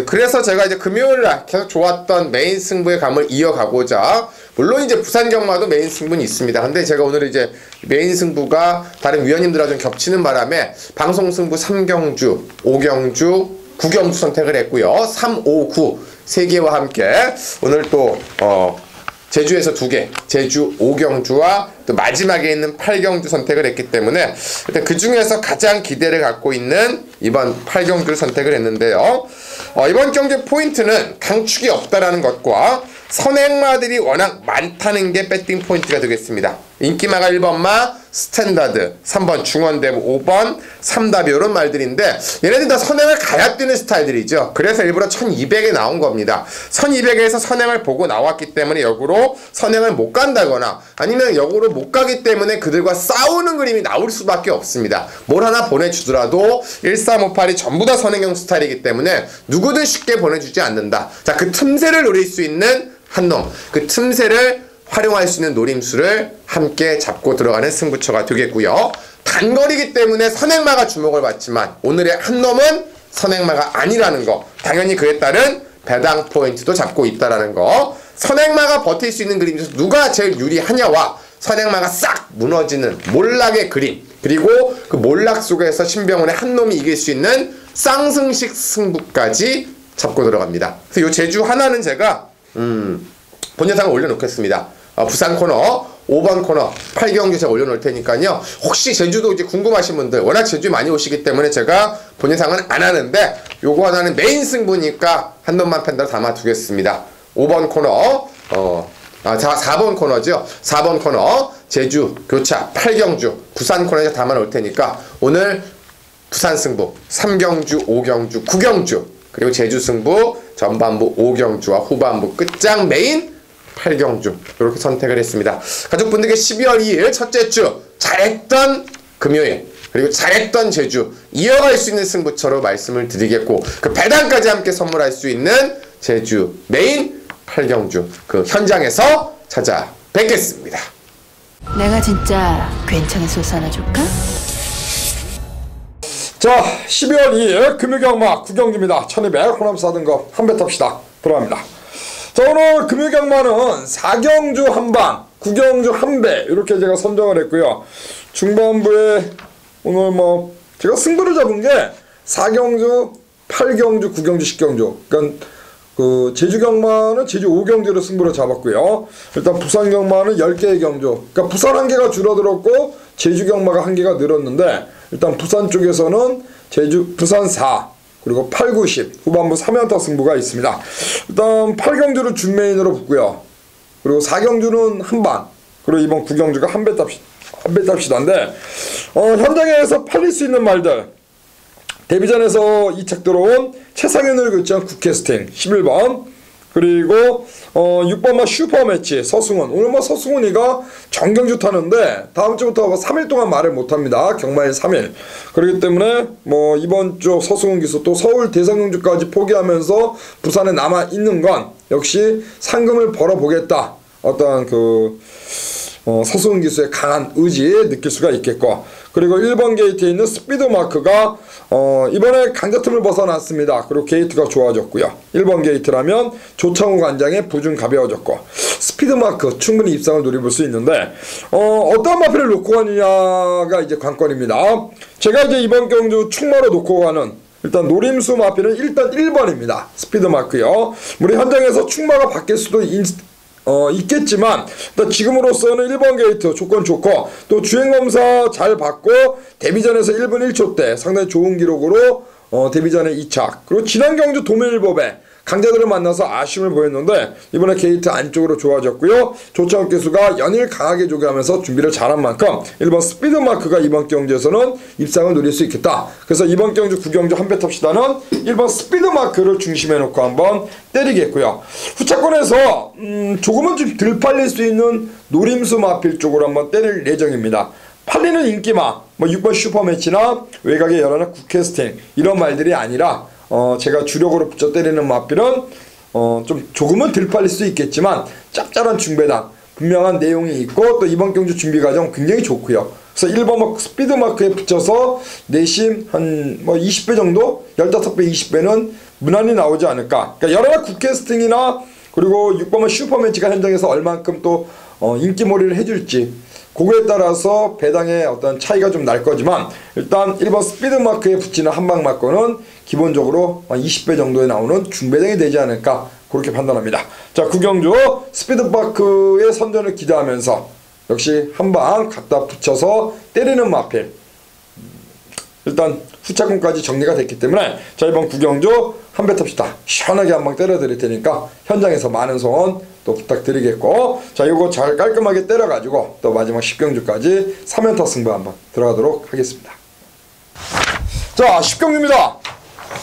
그래서 제가 이제 금요일날 계속 좋았던 메인 승부의 감을 이어가고자, 물론 이제 부산 경마도 메인 승부는 있습니다. 근데 제가 오늘 이제 메인 승부가 다른 위원님들과 좀 겹치는 바람에 방송 승부 3경주, 5경주, 9경주 선택을 했고요. 3, 5, 9 3개와 함께 오늘 또 제주에서 2개, 제주 5경주와 또 마지막에 있는 8경주 선택을 했기 때문에 일단 그 중에서 가장 기대를 갖고 있는 이번 8경주를 선택을 했는데요. 이번 경주의 포인트는 강축이 없다라는 것과 선행마들이 워낙 많다는 게 배팅 포인트가 되겠습니다. 인기마가 1번마, 스탠다드, 3번 중원대부, 5번 삼답이 이런 말들인데, 얘네들 다 선행을 가야 뛰는 스타일들이죠. 그래서 일부러 1200에 나온 겁니다. 1200에서 선행을 보고 나왔기 때문에 역으로 선행을 못 간다거나 아니면 역으로 못 가기 때문에 그들과 싸우는 그림이 나올 수밖에 없습니다. 뭘 하나 보내주더라도 1358이 전부 다 선행형 스타일이기 때문에 누구든 쉽게 보내주지 않는다. 자, 그 틈새를 노릴 수 있는 한 놈, 그 틈새를 활용할 수 있는 노림수를 함께 잡고 들어가는 승부처가 되겠고요. 단거리기 때문에 선행마가 주목을 받지만 오늘의 한 놈은 선행마가 아니라는 거, 당연히 그에 따른 배당 포인트도 잡고 있다라는 거, 선행마가 버틸 수 있는 그림 중에서 누가 제일 유리하냐와 선행마가 싹 무너지는 몰락의 그림, 그리고 그 몰락 속에서 신병훈의 한 놈이 이길 수 있는 쌍승식 승부까지 잡고 들어갑니다. 그래서 이 제주 하나는 제가 본 영상을 올려놓겠습니다. 부산 코너 5번 코너 8경주 제가 올려놓을 테니까요. 혹시 제주도 이제 궁금하신 분들, 워낙 제주 많이 오시기 때문에 제가 본 영상은 안 하는데 요거 하나는 메인 승부니까 한 놈만 펜더로 담아두겠습니다. 5번 코너 4번 코너죠. 4번 코너 제주 교차 8경주 부산 코너에서 담아놓을 테니까 오늘 부산 승부 3경주 5경주 9경주 그리고 제주 승부 전반부 5경주와 후반부 끝장 메인 8경주 이렇게 선택을 했습니다. 가족분들께 12월 2일 첫째 주 잘했던 금요일 그리고 잘했던 제주 이어갈 수 있는 승부처로 말씀을 드리겠고, 그 배당까지 함께 선물할 수 있는 제주 메인 8경주 그 현장에서 찾아뵙겠습니다. 내가 진짜 괜찮은 소스 하나 줄까? 자, 12월 2일 금요경마 9경주입니다. 1200 호남 사등급 한배 탑시다. 들어갑니다. 자, 오늘 금요경마는 4경주 한방, 9경주 한배 이렇게 제가 선정을 했고요. 중반부에 오늘 뭐 제가 승부를 잡은 게 4경주, 8경주, 9경주, 10경주. 그러니까 그 제주경마는 제주 5경주로 승부를 잡았고요. 일단 부산경마는 10개의 경주. 그러니까 부산 한 개가 줄어들었고 제주경마가 한 개가 늘었는데, 일단 부산 쪽에서는 부산 4 그리고 8, 9, 10 후반부 3연타 승부가 있습니다. 일단 8경주를 준메인으로 붙고요. 그리고 4경주는 한방, 그리고 이번 9경주가 한배 탑시다인데, 현장에서 팔릴 수 있는 말들, 데뷔전에서 2착 들어온 최상현을 교체한 국캐스팅 11번, 그리고 6번마 슈퍼매치 서승훈. 오늘 뭐 서승훈이가 정경주 타는데 다음 주부터 3일 동안 말을 못합니다. 경마일 3일. 그렇기 때문에 뭐 이번 주 서승훈 기수 또 서울 대성경주까지 포기하면서 부산에 남아 있는 건 역시 상금을 벌어보겠다, 어떤 그 서승훈 기수의 강한 의지 느낄 수가 있겠고, 그리고 1번 게이트에 있는 스피드 마크가 이번에 강자 틈을 벗어났습니다. 그리고 게이트가 좋아졌고요. 1번 게이트라면 조창우 관장의 부중 가벼워졌고, 스피드 마크 충분히 입상을 노려볼 수 있는데 어떤 마필을 놓고 가느냐가 이제 관건입니다. 제가 이제 이번 경주 충마로 놓고 가는 일단 노림수 마필은 일단 1번입니다. 스피드 마크요. 우리 현장에서 충마가 바뀔 수도 있겠지만 일단 지금으로서는 1번 게이트 조건 좋고, 또 주행검사 잘 받고 데뷔전에서 1분 1초 때 상당히 좋은 기록으로 데뷔전에 2차 그리고 지난 경주 도매일법에 강자들을 만나서 아쉬움을 보였는데 이번에 게이트 안쪽으로 좋아졌고요. 조창욱 기수가 연일 강하게 조교하면서 준비를 잘한 만큼 1번 스피드마크가 이번 경주에서는 입상을 노릴 수 있겠다. 그래서 이번 경주 9경주 한배 탑시다는 1번 스피드마크를 중심에 놓고 한번 때리겠고요. 후차권에서 조금은 좀 덜 팔릴 수 있는 노림수 마필 쪽으로 한번 때릴 예정입니다. 팔리는 인기마, 6번 슈퍼매치나 외곽의 열하나 굿캐스팅 이런 말들이 아니라 제가 주력으로 붙여 때리는 마필은 좀 조금은 덜 팔릴 수 있겠지만 짭짤한 중배당 분명한 내용이 있고 또 이번 경주 준비 과정 굉장히 좋고요. 그래서 1번 스피드 마크에 붙여서 내심 한 20배 정도 15배 20배는 무난히 나오지 않을까. 그러니까 여러 굿캐스팅이나 그리고 6번 슈퍼매치가 현장에서 얼만큼 또 인기몰이를 해줄지 그거에 따라서 배당의 어떤 차이가 좀 날 거지만 일단 1번 스피드마크에 붙이는 한방 맞고는 기본적으로 20배 정도에 나오는 중배당이 되지 않을까 그렇게 판단합니다. 자, 구경주 스피드마크의 선전을 기대하면서 역시 한방 갖다 붙여서 때리는 마필 일단 후차권까지 정리가 됐기 때문에 자, 이번 구경주 한배 탑시다. 시원하게 한방 때려 드릴 테니까 현장에서 많은 소원 또 부탁드리겠고 자, 요거 잘 깔끔하게 때려 가지고 또 마지막 10경주까지 3연타 승부 한번 들어가도록 하겠습니다. 자, 10경주입니다.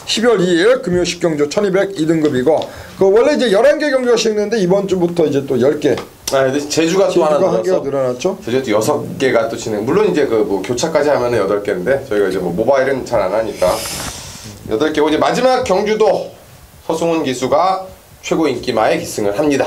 12월 2일 금요 10경주 1200 2등급이고 그 원래 이제 11개 경주가 시작했는데 이번 주부터 이제 또 10개 근데 제주가 또 하나 한 개가 늘어났죠? 제주가 또 6개가 또 진행. 물론 이제 그 뭐 교차까지 하면은 8개인데 저희가 이제 뭐 모바일은 잘 안 하니까 8개고 이제 마지막 경주도 서승훈 기수가 최고 인기마에 기승을 합니다.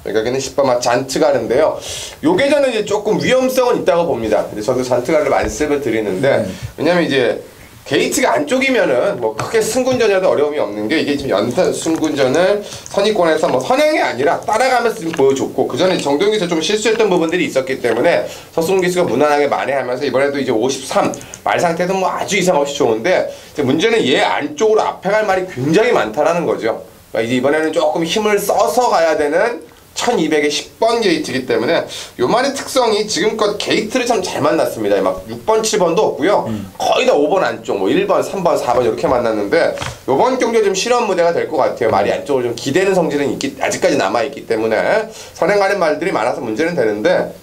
여기는 10번마 잔트가르인데요. 요게 저는 이제 조금 위험성은 있다고 봅니다. 근데 저도 잔트가르를 말씀을 드리는데 왜냐면 이제 게이트가 안쪽이면은 뭐 크게 승군전이라도 어려움이 없는 게 이게 지금 연타 승군전을 선입권에서 뭐 선행이 아니라 따라가면서 좀 보여줬고 그 전에 정동기에서 좀 실수했던 부분들이 있었기 때문에 서승훈 기수가 무난하게 만회하면서 이번에도 이제 53 말 상태도 뭐 아주 이상 없이 좋은데 이제 문제는 얘 안쪽으로 앞에 갈 말이 굉장히 많다라는 거죠. 그러니까 이제 이번에는 조금 힘을 써서 가야 되는 1200의 10번 게이트이기 때문에 요만의 특성이 지금껏 게이트를 참 잘 만났습니다. 막 6번, 7번도 없고요. 거의 다 5번 안쪽, 뭐 1번, 3번, 4번 이렇게 만났는데 요번 경기에 좀 실험 무대가 될 것 같아요. 말이 안쪽으로 좀 기대는 성질은 아직까지 남아있기 때문에 선행하는 말들이 많아서 문제는 되는데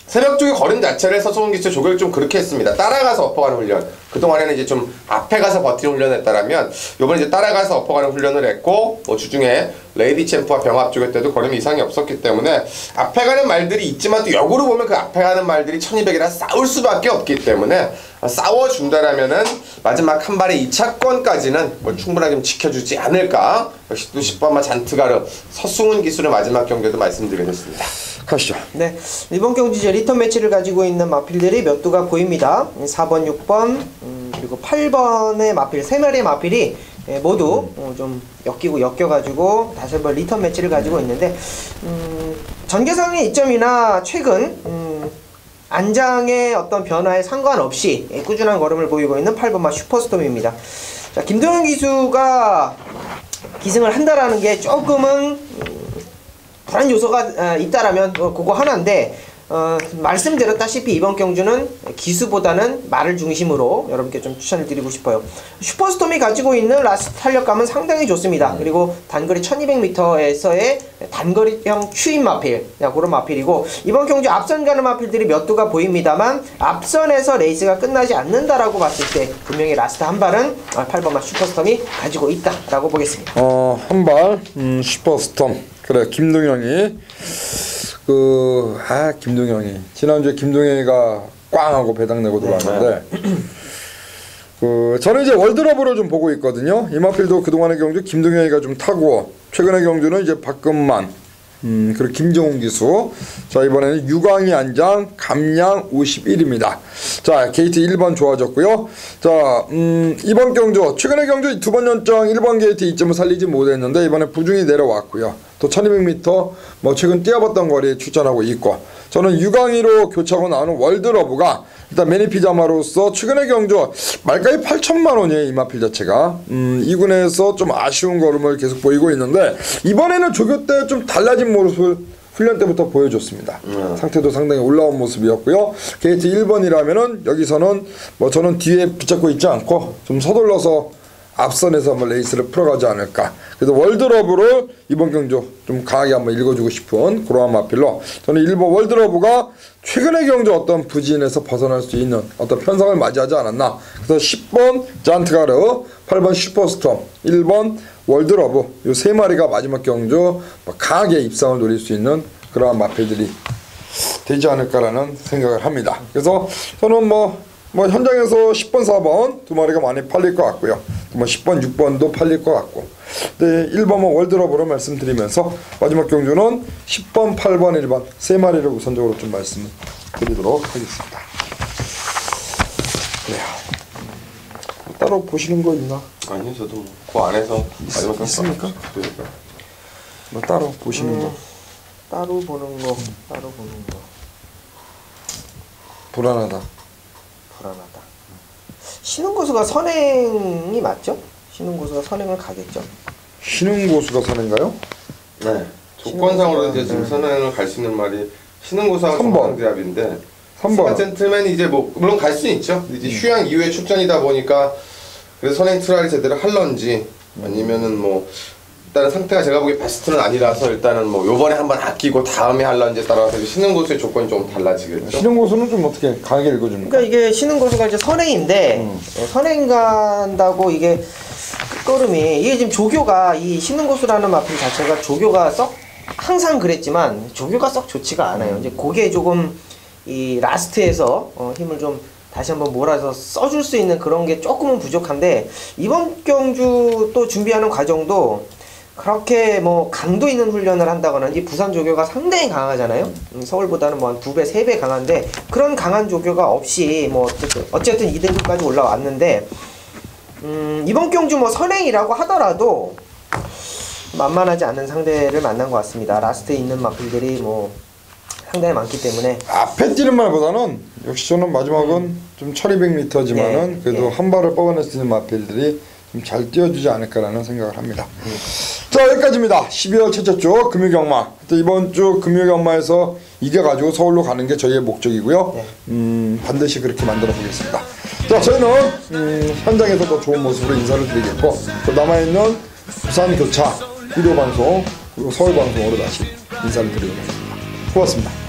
새벽 쪽에 걸음 자체를 서승훈 기수 조교를 좀 그렇게 했습니다. 따라가서 엎어가는 훈련. 그동안에는 이제 좀 앞에 가서 버티는 훈련을 했다라면 요번에 이제 따라가서 엎어가는 훈련을 했고 뭐 주중에 레이디 챔프와 병합 쪽에 때도 걸음이 이상이 없었기 때문에 앞에 가는 말들이 있지만 또 역으로 보면 그 앞에 가는 말들이 1200이라 싸울 수밖에 없기 때문에 싸워준다라면은 마지막 한 발의 2차권까지는 뭐 충분하게 좀 지켜주지 않을까. 역시 또 10번마 잔트가르 서승훈 기수를 마지막 경기에도 말씀드리겠습니다. 가시죠. 네, 이번 경주 이제 리턴 매치를 가지고 있는 마필들이 몇 두가 보입니다. 4번, 6번, 그리고 8번의 마필, 3마리의 마필이 모두 좀 엮여가지고 다시 한번 리턴 매치를 가지고 있는데 전개상의 이점이나 최근 안장의 어떤 변화에 상관없이 꾸준한 걸음을 보이고 있는 8번마 슈퍼스톰입니다. 자, 김동현 기수가 기승을 한다라는 게 조금은 불안 요소가 있다라면 그거 하나인데 말씀드렸다시피 이번 경주는 기수보다는 말을 중심으로 여러분께 좀 추천을 드리고 싶어요. 슈퍼스톰이 가지고 있는 라스트 탄력감은 상당히 좋습니다. 그리고 단거리 1200m에서의 단거리형 추임 마필, 그런 마필이고 이번 경주 앞선 가는 마필들이 몇 두가 보입니다만 앞선에서 레이스가 끝나지 않는다라고 봤을 때 분명히 라스트 한 발은 8번마 슈퍼스톰이 가지고 있다라고 보겠습니다. 한 발 슈퍼스톰 그래 김동현이 김동현이 지난주에 김동현이가 꽝 하고 배당 내고 들어왔는데 저는 이제 월드러브를 좀 보고 있거든요. 이마필도 그동안의 경주 김동현이가 좀 타고 최근의 경주는 이제 박근만 그리고 김정훈 기수. 자, 이번에는 유광희 안장 감량 51입니다. 자, 게이트 1번 좋아졌고요. 자, 이번 경주 최근의 경주 2번 연장 1번 게이트 2점을 살리지 못했는데 이번에 부중이 내려왔고요. 또 1200m 뭐 최근 뛰어봤던 거리에 출전하고 있고 저는 유광희로 교차하고 나오는 월드러브가 일단 매니피자마로서 최근의 경주 말가이 8천만원이에요. 이마필 자체가 2군에서 좀 아쉬운 걸음을 계속 보이고 있는데 이번에는 조교 때 좀 달라진 모습을 훈련 때부터 보여줬습니다. 상태도 상당히 올라온 모습이었고요. 게이트 1번이라면은 여기서는 뭐 저는 뒤에 붙잡고 있지 않고 좀 서둘러서 앞선에서 한번 레이스를 풀어가지 않을까. 그래서 월드러브를 이번 경주 좀 강하게 한번 읽어주고 싶은 그러한 마필로 저는 일본 월드러브가 최근의 경주 어떤 부진에서 벗어날 수 있는 어떤 편성을 맞이하지 않았나. 그래서 10번 잔트가르, 8번 슈퍼스톰, 1번 월드러브 이 세 마리가 마지막 경주 강하게 입상을 노릴 수 있는 그러한 마필들이 되지 않을까라는 생각을 합니다. 그래서 저는 뭐 현장에서 10번, 4번 두 마리가 많이 팔릴 것 같고요. 뭐 10번, 6번도 팔릴 것 같고. 네, 1번은 월드러브로 말씀드리면서 마지막 경주는 10번, 8번, 1번 세 마리를 우선적으로 좀 말씀드리도록 하겠습니다. 그래요. 따로 보시는 거 있나? 아니요, 저도 뭐 그 안에서 마지막 경주 있습니까? 그러니까. 뭐 따로 보시는 거 따로 보는 거. 불안하다. 신흥고수가 선행이 맞죠? 신흥고수가 선행을 가겠죠? 신흥고수가 선인가요? 네. 조건상으로 이제 지금 선행을 갈 수 있는 말이 신흥고수하고 3번. 정상대합인데 3번. 젠틀맨이 이제 뭐 물론 갈 수는 있죠. 이제 휴양 이후에 출전이다 보니까 그래서 선행 트라이를 제대로 할런지 아니면은 뭐 일단은 상태가 제가 보기에 베스트는 아니라서 일단은 뭐 요번에 한번 아끼고 다음에 할런지에 따라서 신흥고수의 조건이 좀 달라지겠죠. 신흥고수는 좀 어떻게 강하게 읽어줍니까? 그러니까 이게 신흥고수가 이제 선행인데 선행 간다고 이게 끝걸음이 이게 지금 조교가 이 신흥고수라는 마필 자체가 조교가 썩 항상 그랬지만 조교가 썩 좋지가 않아요. 이제 그게 조금 이 라스트에서 힘을 좀 다시 한번 몰아서 써줄 수 있는 그런 게 조금은 부족한데 이번 경주 또 준비하는 과정도 그렇게 뭐 강도 있는 훈련을 한다거나 이 부산 조교가 상당히 강하잖아요. 서울보다는 뭐 한 2배, 3배 강한데 그런 강한 조교가 없이 뭐 어쨌든 2등급까지 올라왔는데 이번 경주 뭐 선행이라고 하더라도 만만하지 않은 상대를 만난 것 같습니다. 라스트에 있는 마필들이 뭐 상당히 많기 때문에 앞에 뛰는 말보다는 역시 저는 마지막은 좀 1200m지만은 네, 그래도 네. 한 발을 뽑아낼 수 있는 마필들이 좀 잘 뛰어주지 않을까라는 생각을 합니다. 자, 여기까지입니다. 12월 첫째 주 금요경마. 이번 주 금요경마에서 이겨가지고 서울로 가는 게 저희의 목적이고요. 반드시 그렇게 만들어 보겠습니다. 자, 저희는 현장에서 더 좋은 모습으로 인사를 드리겠고 또 남아있는 부산 교차 1호 방송 그리고 서울 방송으로 다시 인사를 드리겠습니다. 고맙습니다.